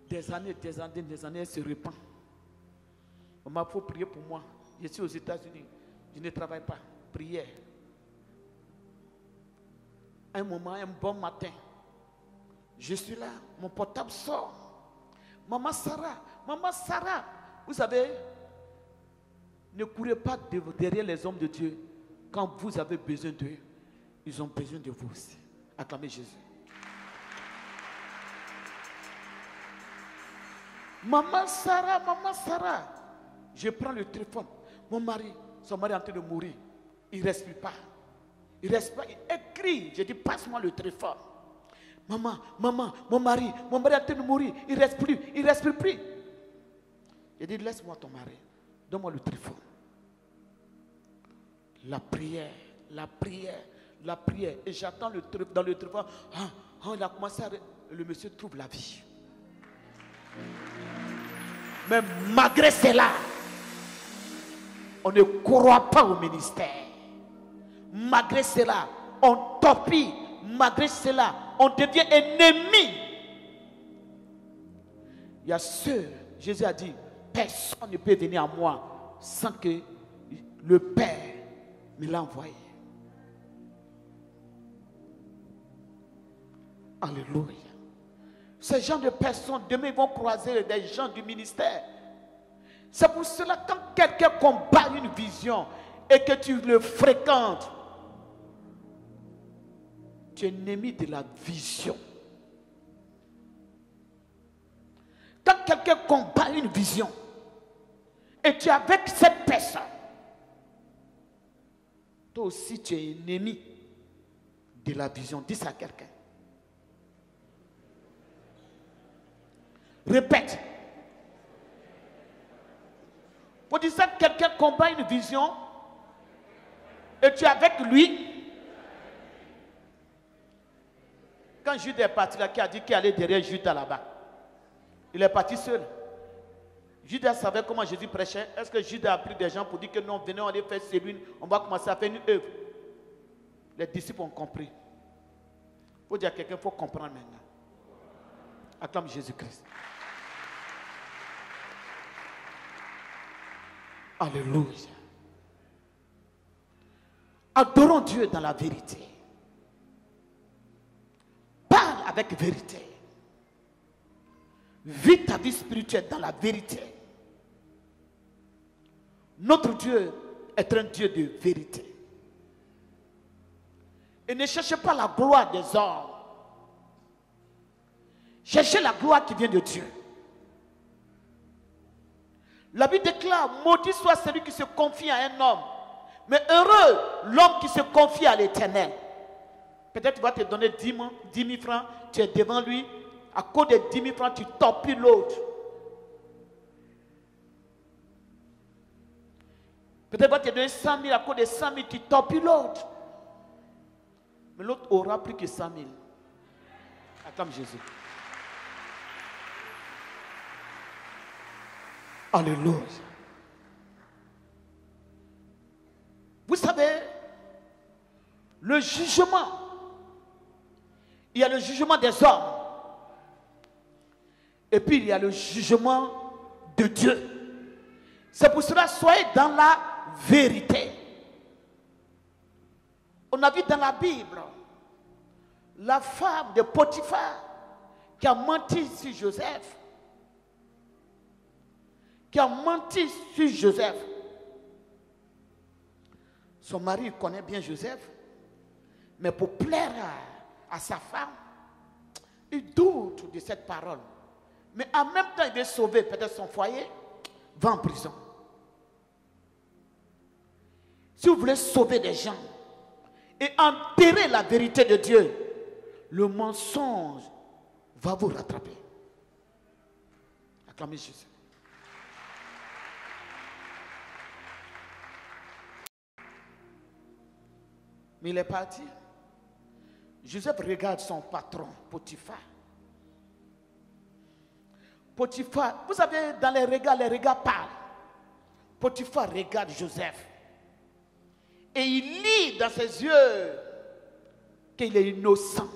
Des années, elle se répand. On m'a fait prier pour moi. Je suis aux États-Unis. Je ne travaille pas. Prière. Un moment, un bon matin, je suis là. Mon portable sort. Maman Sarah, vous savez, ne courez pas derrière les hommes de Dieu. Quand vous avez besoin d'eux, ils ont besoin de vous aussi. Acclamez Jésus. Maman Sarah. Je prends le téléphone. Son mari est en train de mourir. Il ne respire pas. Il crie. Je dis, passe-moi le téléphone. Maman, mon mari est en train de mourir. Il ne respire plus. Je dis, laisse-moi ton mari. Donne-moi le téléphone. La prière. Et j'attends dans le téléphone. Il a commencé le monsieur trouve la vie. Mais malgré cela, on ne croit pas au ministère. Malgré cela, on torpille. Malgré cela, on devient ennemi. Il y a ceux, Jésus a dit, personne ne peut venir à moi sans que le Père me l'a envoyé. Alléluia. Ces gens de personnes, demain, ils vont croiser des gens du ministère. C'est pour cela que quand quelqu'un combat une vision et que tu le fréquentes, tu es ennemi de la vision. Quand quelqu'un combat une vision et tu es avec cette personne, toi aussi tu es ennemi de la vision. Dis ça à quelqu'un. Répète. Pour dire ça, quelqu'un combat une vision Et tu es avec lui. Quand Judas est parti là, qui a dit qu'il allait derrière Judas là-bas, il est parti seul. Judas savait comment Jésus prêchait. Est-ce que Judas a pris des gens pour dire que non, venez, on aller faire cellule, on va commencer à faire une œuvre? Les disciples ont compris. Il faut dire à quelqu'un, il faut comprendre maintenant. Acclame Jésus-Christ. Alléluia. Adorons Dieu dans la vérité. Parle avec vérité. Vis ta vie spirituelle dans la vérité. Notre Dieu est un Dieu de vérité. Et ne cherchez pas la gloire des hommes. Cherchez la gloire qui vient de Dieu. La Bible déclare, maudit soit celui qui se confie à un homme. Mais heureux l'homme qui se confie à l'Éternel. Peut-être qu'il va te donner 10 000 francs, tu es devant lui. À cause de 10 000 francs, tu torpilles l'autre. Peut-être qu'il va te donner 100 000, à cause de 100 000, tu torpilles l'autre. Mais l'autre aura plus que 100 000. Acclame Jésus. Alléluia. Vous savez, le jugement, il y a le jugement des hommes. Et puis il y a le jugement de Dieu. C'est pour cela, soyez dans la vérité. On a vu dans la Bible la femme de Potiphar qui a menti sur Joseph. Qui a menti sur Joseph. Son mari connaît bien Joseph, mais pour plaire à sa femme, il doute de cette parole. Mais en même temps, il veut sauver peut-être son foyer, va en prison. Si vous voulez sauver des gens et enterrer la vérité de Dieu, le mensonge va vous rattraper. Acclamez Jésus. Mais il est parti. Joseph regarde son patron, Potiphar. Potiphar, vous savez, dans les regards parlent. Potiphar regarde Joseph. Et il lit dans ses yeux qu'il est innocent.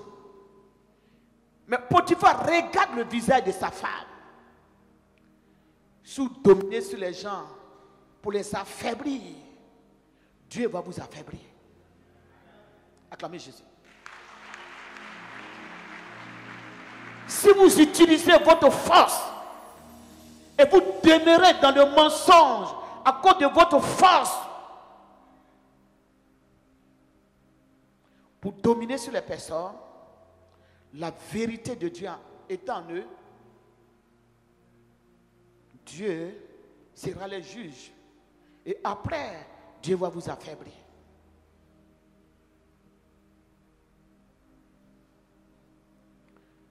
Mais Potiphar regarde le visage de sa femme. Sous dominer sur les gens pour les affaiblir, Dieu va vous affaiblir. Acclamez Jésus. Si vous utilisez votre force et vous demeurez dans le mensonge à cause de votre force pour dominer sur les personnes, la vérité de Dieu est en eux, Dieu sera le juge. Et après, Dieu va vous affaiblir.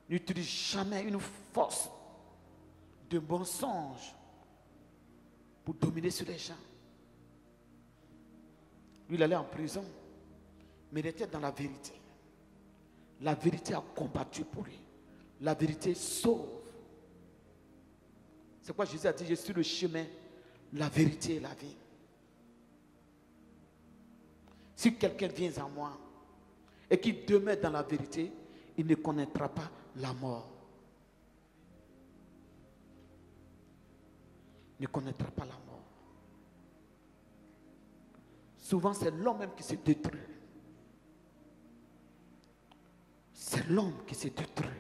N'utilise jamais une force de mensonge pour dominer sur les gens. Lui, il allait en prison, mais il était dans la vérité. La vérité a combattu pour lui. La vérité sauve. C'est quoi Jésus a dit, je suis le chemin, la vérité et la vie. Si quelqu'un vient à moi et qui demeure dans la vérité, il ne connaîtra pas la mort. Il ne connaîtra pas la mort. Souvent, c'est l'homme même qui se détruit. C'est l'homme qui se détruit.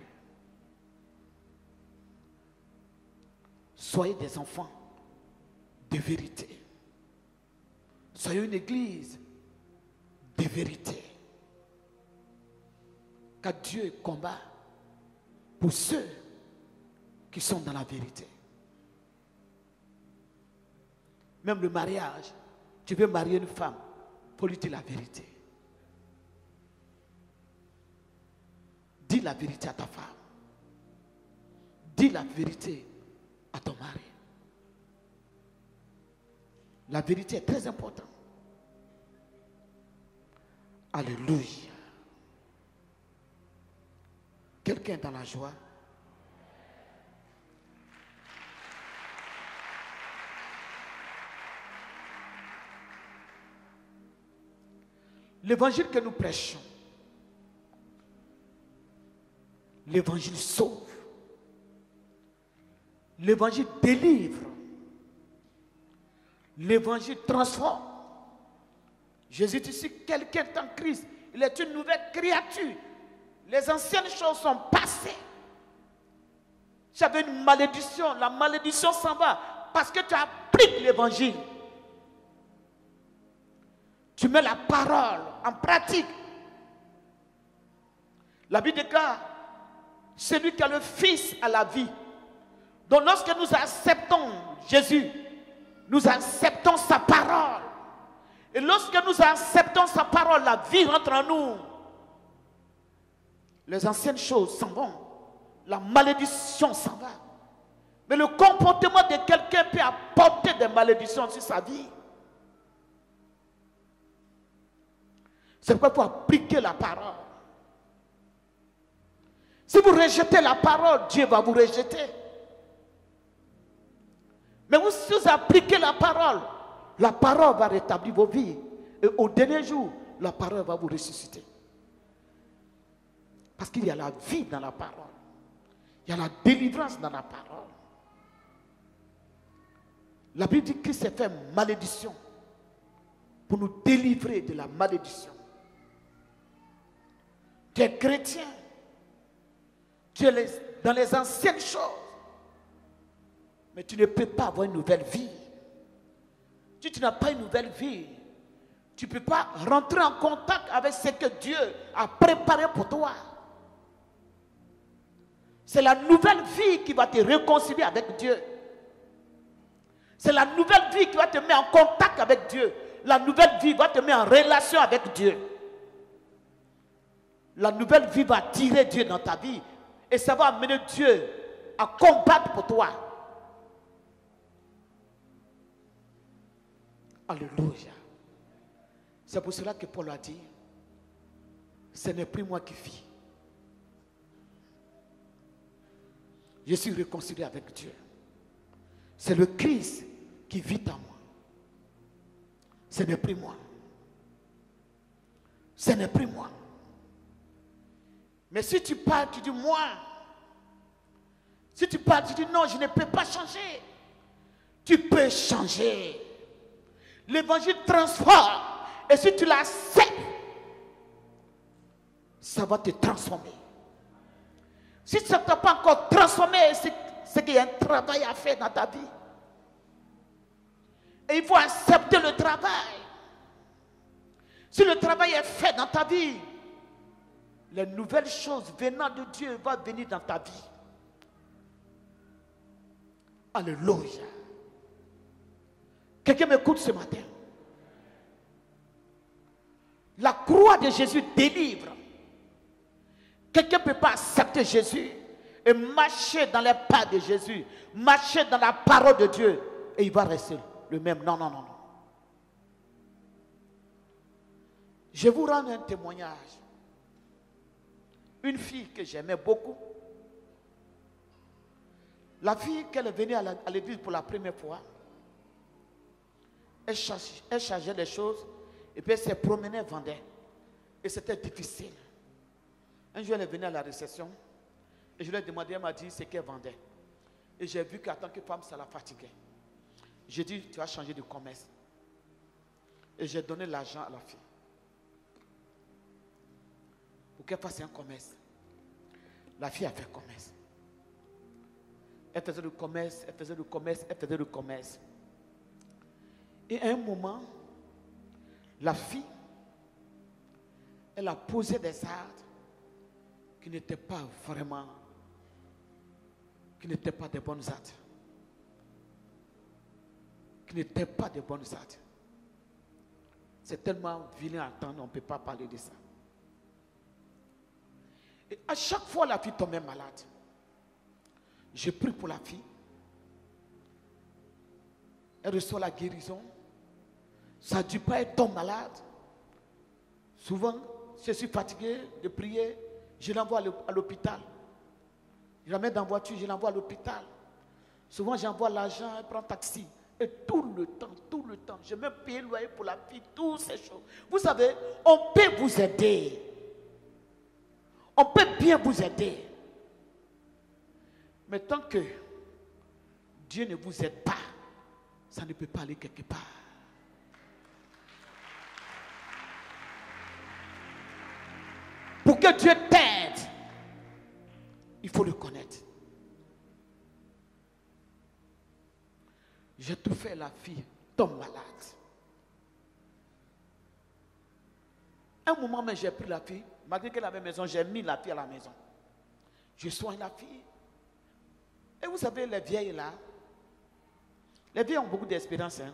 Soyez des enfants de vérité. Soyez une église de vérité. Car Dieu combat pour ceux qui sont dans la vérité. Même le mariage, tu veux marier une femme, il faut lui dire la vérité. Dis la vérité à ta femme. Dis la vérité à ton mari. La vérité est très importante. Alléluia. Quelqu'un est dans la joie? L'évangile que nous prêchons, l'évangile sauve, l'évangile délivre, l'évangile transforme. Jésus dit, si quelqu'un est en Christ, il est une nouvelle créature. Les anciennes choses sont passées. J'avais une malédiction, la malédiction s'en va parce que tu appliques l'évangile. Tu mets la parole en pratique. La Bible déclare, celui qui a le Fils a la vie. Donc lorsque nous acceptons Jésus, nous acceptons sa parole. Et lorsque nous acceptons sa parole, la vie rentre en nous. Les anciennes choses s'en vont. La malédiction s'en va. Mais le comportement de quelqu'un peut apporter des malédictions sur sa vie. C'est pourquoi il faut appliquer la parole. Si vous rejetez la parole, Dieu va vous rejeter. Mais si vous appliquez la parole va rétablir vos vies. Et au dernier jour, la parole va vous ressusciter. Parce qu'il y a la vie dans la parole. Il y a la délivrance dans la parole. La Bible dit que Christ s'est fait malédiction pour nous délivrer de la malédiction. Tu es chrétien. Tu es dans les anciennes choses. Mais tu ne peux pas avoir une nouvelle vie. Si tu n'as pas une nouvelle vie, tu ne peux pas rentrer en contact avec ce que Dieu a préparé pour toi. C'est la nouvelle vie qui va te réconcilier avec Dieu. C'est la nouvelle vie qui va te mettre en contact avec Dieu. La nouvelle vie va te mettre en relation avec Dieu. La nouvelle vie va attirer Dieu dans ta vie. Et ça va amener Dieu à combattre pour toi. Alléluia. C'est pour cela que Paul a dit, ce n'est plus moi qui vis. Je suis réconcilié avec Dieu. C'est le Christ qui vit en moi. Ce n'est plus moi. Ce n'est plus moi. Mais si tu parles, tu dis moi. Si tu parles, tu dis non, je ne peux pas changer. Tu peux changer. L'évangile transforme. Et si tu l'acceptes, ça va te transformer. Si ça ne t'a pas encore transformé, c'est qu'il y a un travail à faire dans ta vie. Et il faut accepter le travail. Si le travail est fait dans ta vie, les nouvelles choses venant de Dieu vont venir dans ta vie. Alléluia. Quelqu'un m'écoute ce matin. La croix de Jésus délivre. Quelqu'un ne peut pas accepter Jésus et marcher dans les pas de Jésus, marcher dans la parole de Dieu et il va rester le même. Non, non, non, non. Je vous rends un témoignage. Une fille que j'aimais beaucoup, la fille qu'elle est venue à l'église pour la première fois, elle chargeait les choses et puis elle s'est promenée, elle vendait. Et c'était difficile. Un jour, elle est venue à la réception et je lui ai demandé, elle m'a dit ce qu'elle vendait. Et j'ai vu qu'en tant que femme, ça la fatiguait. J'ai dit, tu vas changer de commerce. Et j'ai donné l'argent à la fille pour qu'elle fasse un commerce. La fille a fait commerce. Elle faisait le commerce, elle faisait le commerce, elle faisait le commerce. Et à un moment, la fille, elle a posé des actes qui n'étaient pas vraiment, qui n'étaient pas des bonnes actes. Qui n'étaient pas des bonnes actes. C'est tellement vilain à entendre, on ne peut pas parler de ça. Et à chaque fois, la fille tombait malade. J'ai pris pour la fille. Elle reçoit la guérison. Ça ne dure pas, elle tombe malade. Souvent, je suis fatigué de prier, je l'envoie à l'hôpital. Je la mets dans la voiture, je l'envoie à l'hôpital. Souvent, j'envoie l'argent, elle prend taxi. Et tout le temps, je me paye le loyer pour la fille, toutes ces choses. Vous savez, on peut vous aider. On peut bien vous aider. Mais tant que Dieu ne vous aide pas, ça ne peut pas aller quelque part. Pour que Dieu t'aide, il faut le connaître. J'ai tout fait, la fille tombe malade. Un moment même, j'ai pris la fille, malgré qu'elle avait maison, j'ai mis la fille à la maison. Je soigne la fille. Et vous savez, les vieilles là, les vieilles ont beaucoup d'expérience. Hein?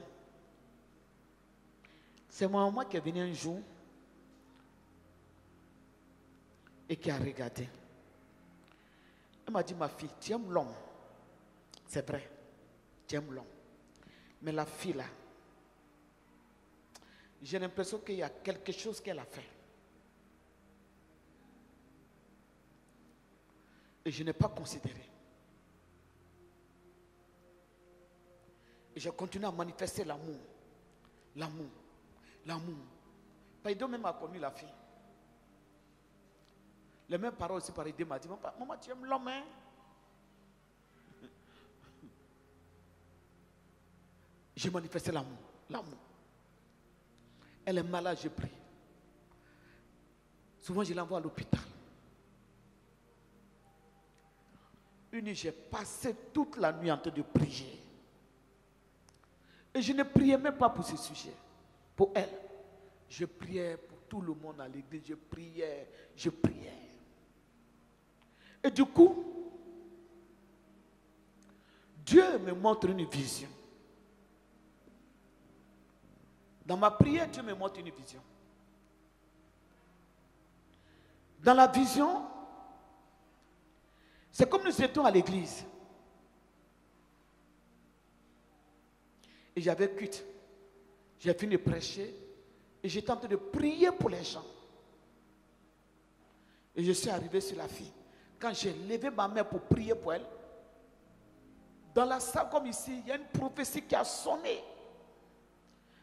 C'est moi qui est venu un jour et qui a regardé. Elle m'a dit, ma fille, tu aimes l'homme. C'est vrai, tu aimes l'homme. Mais la fille là, j'ai l'impression qu'il y a quelque chose qu'elle a fait. Et je n'ai pas considéré. Et j'ai continué à manifester l'amour. L'amour. L'amour. Païdo même a connu la fille. Les mêmes paroles aussi Païdo m'a dit, maman, tu aimes l'homme, hein? J'ai manifesté l'amour. L'amour. Elle est malade, je prie. Souvent, je l'envoie à l'hôpital. Une nuit, j'ai passé toute la nuit en train de prier. Et je ne priais même pas pour ce sujet. Pour elle. Je priais pour tout le monde à l'église. Je priais. Et du coup, Dieu me montre une vision. Dans ma prière, Dieu me montre une vision. Dans la vision, c'est comme nous étions à l'église. Et j'avais cuite. J'ai fini de prêcher. Et j'étais en train de prier pour les gens. Et je suis arrivé sur la fille. Quand j'ai levé ma main pour prier pour elle, dans la salle comme ici, il y a une prophétie qui a sonné.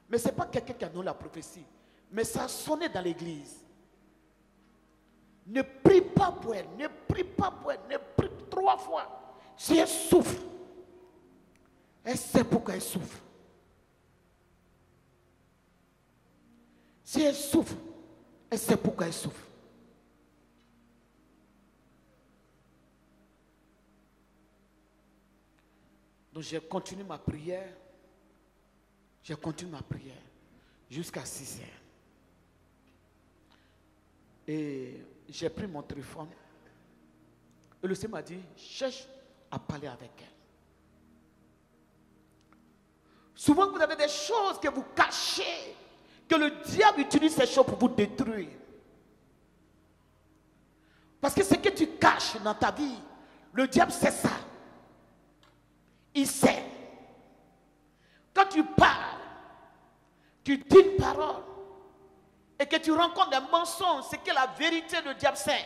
Mais ce n'est pas quelqu'un qui a donné la prophétie. Mais ça a sonné dans l'église. Ne prie pas pour elle. Ne prie pas pour elle. Ne prie 3 fois. Si elle souffre, elle sait pourquoi elle souffre. Si elle souffre, elle sait pourquoi elle souffre. Donc j'ai continué ma prière. J'ai continué ma prière jusqu'à 6 heures. Et j'ai pris mon téléphone. Et le Seigneur m'a dit, cherche à parler avec elle. Souvent vous avez des choses que vous cachez, que le diable utilise ces choses pour vous détruire. Parce que ce que tu caches dans ta vie, le diable sait ça. Il sait. Quand tu parles, tu dis une parole et que tu rencontres des mensonges, c'est que la vérité, le diable sait.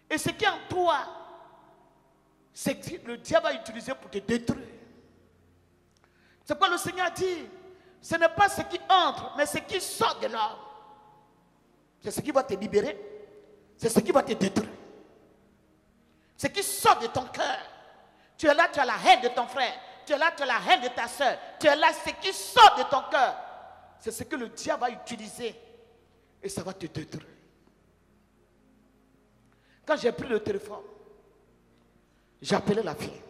Et ce qui est en toi, c'est que le diable va utiliser pour te détruire. C'est quoi le Seigneur dit? Ce n'est pas ce qui entre, mais ce qui sort de l'homme. C'est ce qui va te libérer. C'est ce qui va te détruire. Ce qui sort de ton cœur. Tu es là, tu as la haine de ton frère. Tu es là, tu as la haine de ta soeur. Tu es là, ce qui sort de ton cœur. C'est ce que le diable va utiliser. Et ça va te détruire. Quand j'ai pris le téléphone, j'ai appelé la fille.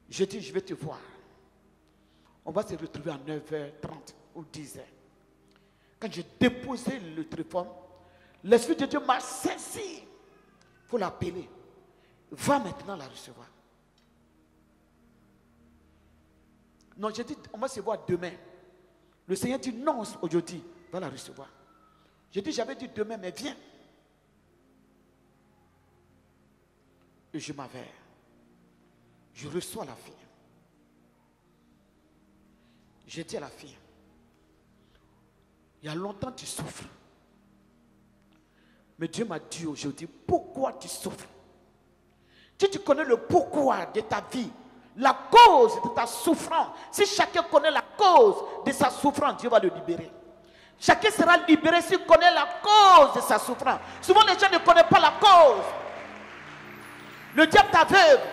J'ai dit, je vais te voir. On va se retrouver à 9h30 ou 10h. Quand j'ai déposé le téléphone, l'Esprit de Dieu m'a saisi. Il faut l'appeler. Va maintenant la recevoir. Non, j'ai dit, on va se voir demain. Le Seigneur dit non aujourd'hui, va la recevoir. J'ai dit, j'avais dit demain, mais viens. Et je m'avère. Je reçois la fille. J'ai dit à la fille, Il y a longtemps tu souffres. Mais Dieu m'a dit aujourd'hui, pourquoi tu souffres? Si tu connais le pourquoi de ta vie, la cause de ta souffrance, si chacun connaît la cause de sa souffrance, Dieu va le libérer. Chacun sera libéré s'il connaît la cause de sa souffrance. Souvent les gens ne connaissent pas la cause. Le diable t'aveugle.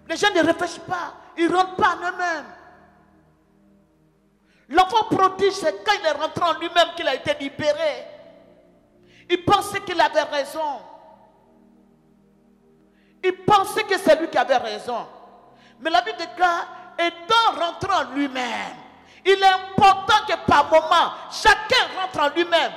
Les gens ne réfléchissent pas. Ils ne rentrent pas en eux-mêmes. L'enfant prodige, c'est quand il est rentré en lui-même qu'il a été libéré. Il pensait qu'il avait raison. Il pensait que c'est lui qui avait raison. Mais la Bible déclare, étant rentré en lui-même, il est important que par moment, chacun rentre en lui-même.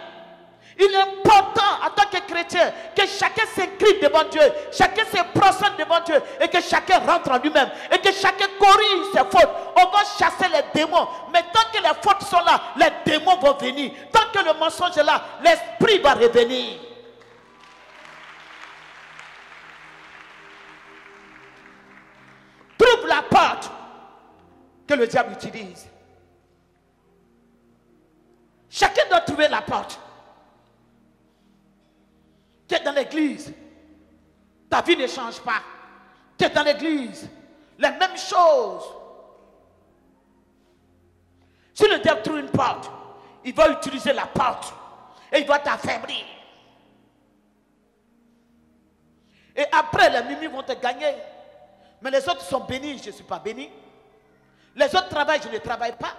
Il est important en tant que chrétien que chacun s'incline devant Dieu, chacun se prosterne devant Dieu et que chacun rentre en lui-même et que chacun corrige ses fautes. On va chasser les démons, mais tant que les fautes sont là, les démons vont venir. Tant que le mensonge est là, l'esprit va revenir. Trouve la porte que le diable utilise. Chacun doit trouver la porte. Tu es dans l'église, ta vie ne change pas. Tu es dans l'église, les mêmes choses. Si le diable trouve une porte, il va utiliser la porte et il va t'affaiblir. Et après, les mimi vont te gagner. Mais les autres sont bénis, je ne suis pas béni. Les autres travaillent, je ne travaille pas.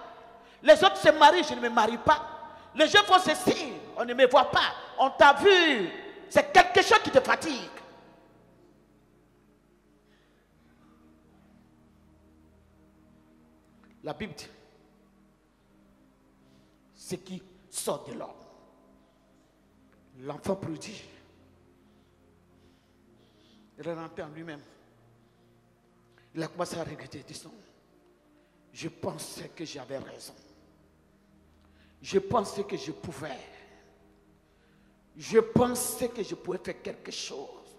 Les autres se marient, je ne me marie pas. Les gens font ceci, on ne me voit pas. On t'a vu. C'est quelque chose qui te fatigue. La Bible dit, ce qui sort de l'homme, l'enfant prodige, il est rentré en lui-même. Il a commencé à regretter, disons, je pensais que j'avais raison. Je pensais que je pouvais. Je pensais que je pouvais faire quelque chose.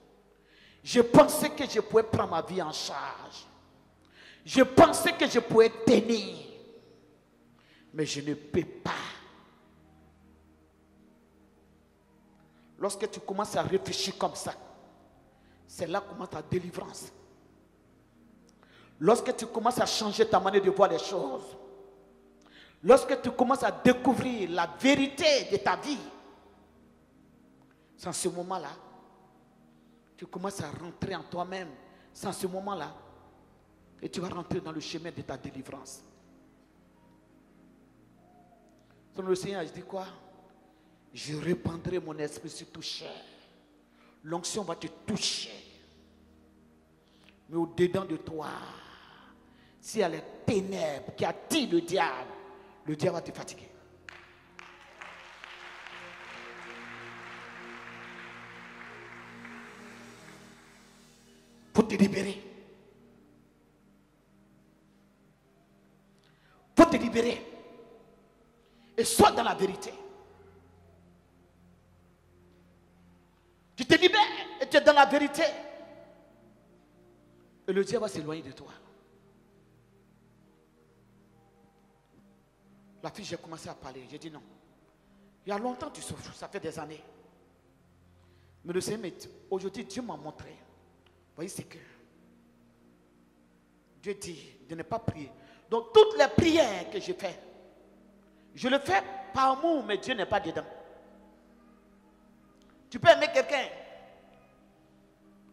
Je pensais que je pouvais prendre ma vie en charge. Je pensais que je pouvais tenir. Mais je ne peux pas. Lorsque tu commences à réfléchir comme ça, c'est là que commence ta délivrance. Lorsque tu commences à changer ta manière de voir les choses, lorsque tu commences à découvrir la vérité de ta vie, c'est en ce moment-là, tu commences à rentrer en toi-même. C'est en ce moment-là que tu vas rentrer dans le chemin de ta délivrance. Donc le Seigneur, je dis quoi? Je répandrai mon esprit sur tout chair. L'onction va te toucher. Mais au-dedans de toi, s'il y a les ténèbres qui attirent le diable va te fatiguer. Pour te libérer. Pour te libérer. Et sois dans la vérité. Tu te libères et tu es dans la vérité. Et le diable va s'éloigner de toi. La fille, j'ai commencé à parler. J'ai dit non. Il y a longtemps tu souffres, ça fait des années. Mais le Seigneur, aujourd'hui, Dieu m'a montré. Vous voyez, c'est que Dieu dit de ne pas prier. Donc, toutes les prières que je fais, je le fais par amour, mais Dieu n'est pas dedans. Tu peux aimer quelqu'un.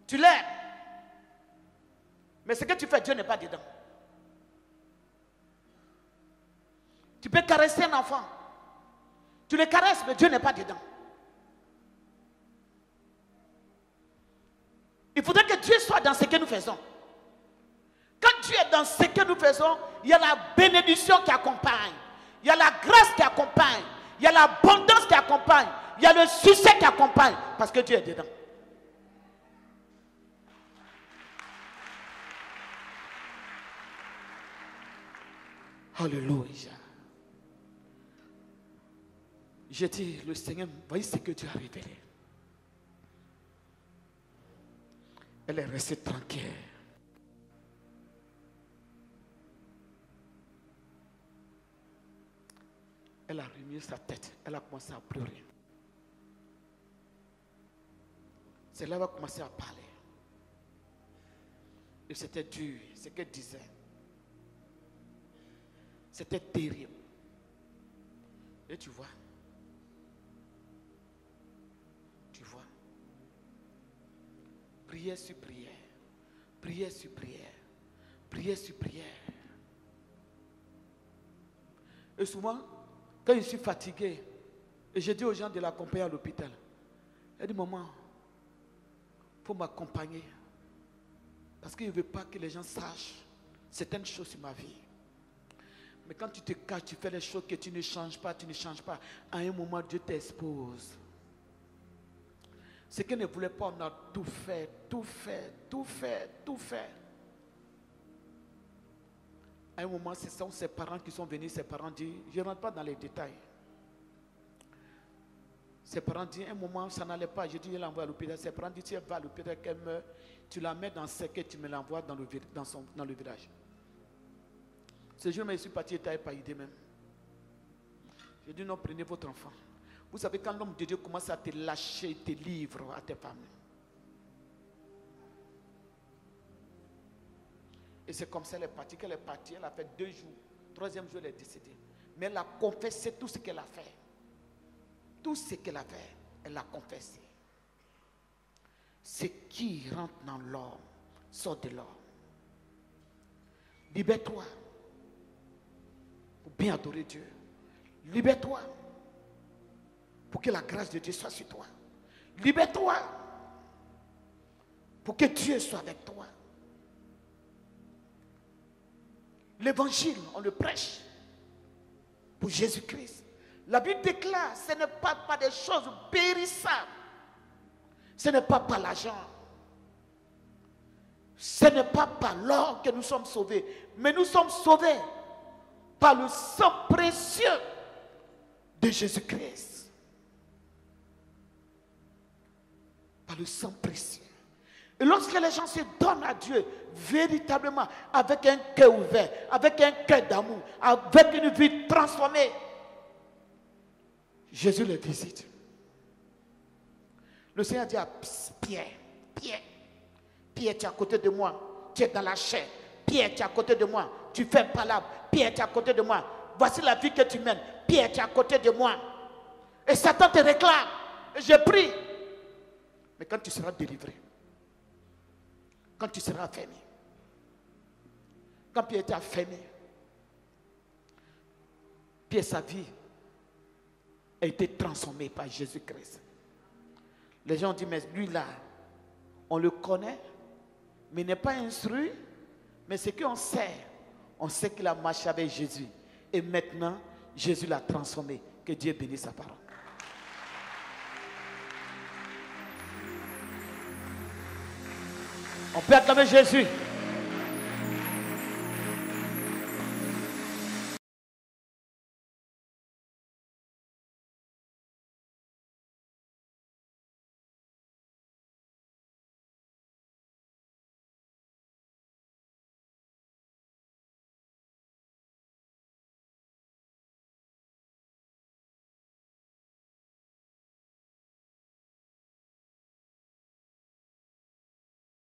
Tu l'aimes. Mais ce que tu fais, Dieu n'est pas dedans. Tu peux caresser un enfant. Tu le caresses, mais Dieu n'est pas dedans. Il faudrait que Dieu soit dans ce que nous faisons. Quand Dieu est dans ce que nous faisons, il y a la bénédiction qui accompagne. Il y a la grâce qui accompagne. Il y a l'abondance qui accompagne. Il y a le succès qui accompagne. Parce que Dieu est dedans. Alléluia. J'ai dit, le Seigneur, voyez ce que Dieu a révélé. Elle est restée tranquille. Elle a remis sa tête. Elle a commencé à pleurer. C'est là qu'elle a commencé à parler. Et c'était dur, ce qu'elle disait. C'était terrible. Et tu vois, prière sur prière, prière sur prière, prière sur prière. Et souvent, quand je suis fatigué, et je dis aux gens de l'accompagner à l'hôpital, elle dit, maman, il faut m'accompagner. Parce qu'il ne veut pas que les gens sachent certaines choses sur ma vie. Mais quand tu te caches, tu fais les choses que tu ne changes pas, à un moment, Dieu t'expose. Ce qu'elle ne voulait pas, on a tout fait. À un moment, ce sont ses parents qui sont venus. Ses parents disent, je ne rentre pas dans les détails. Ses parents disent, un moment, ça n'allait pas. Je dis, je l'envoie à l'hôpital. Ses parents disent, tu vas à l'hôpital, qu'elle meurt, tu la mets dans ce que tu me l'envoies dans le village. Ce jour, je suis parti, je n'avais pas idée même. J'ai dit, non, prenez votre enfant. Vous savez, quand l'homme de Dieu commence à te lâcher, te livre à tes femmes. Et c'est comme ça qu'elle est partie. Qu'elle est partie, elle a fait 2 jours. 3e jour, elle est décédée. Mais elle a confessé tout ce qu'elle a fait. Tout ce qu'elle a fait, elle l'a confessé. Ce qui rentre dans l'homme sort de l'homme. Libère-toi pour bien adorer Dieu. Libère-toi pour que la grâce de Dieu soit sur toi. Libère-toi pour que Dieu soit avec toi. L'évangile, on le prêche pour Jésus-Christ. La Bible déclare, ce n'est pas des choses périssables. Ce n'est pas par l'argent. Ce n'est pas par l'or que nous sommes sauvés. Mais nous sommes sauvés par le sang précieux de Jésus-Christ. Par le sang précieux. Et lorsque les gens se donnent à Dieu véritablement, avec un cœur ouvert, avec un cœur d'amour, avec une vie transformée, Jésus les visite. Le Seigneur dit à Pierre, Pierre, tu es à côté de moi, tu es dans la chair. Pierre, tu es à côté de moi, tu fais palabre. Pierre, tu es à côté de moi, voici la vie que tu mènes. Pierre, tu es à côté de moi. Et Satan te réclame. Et je prie. Mais quand tu seras délivré, quand tu seras affermi, quand Pierre était affermi, Pierre, sa vie a été transformée par Jésus-Christ. Les gens ont dit, mais lui là, on le connaît, mais il n'est pas instruit. Mais ce qu'on sait, on sait qu'il a marché avec Jésus. Et maintenant, Jésus l'a transformé. Que Dieu bénisse sa parole. On peut acclamer Jésus.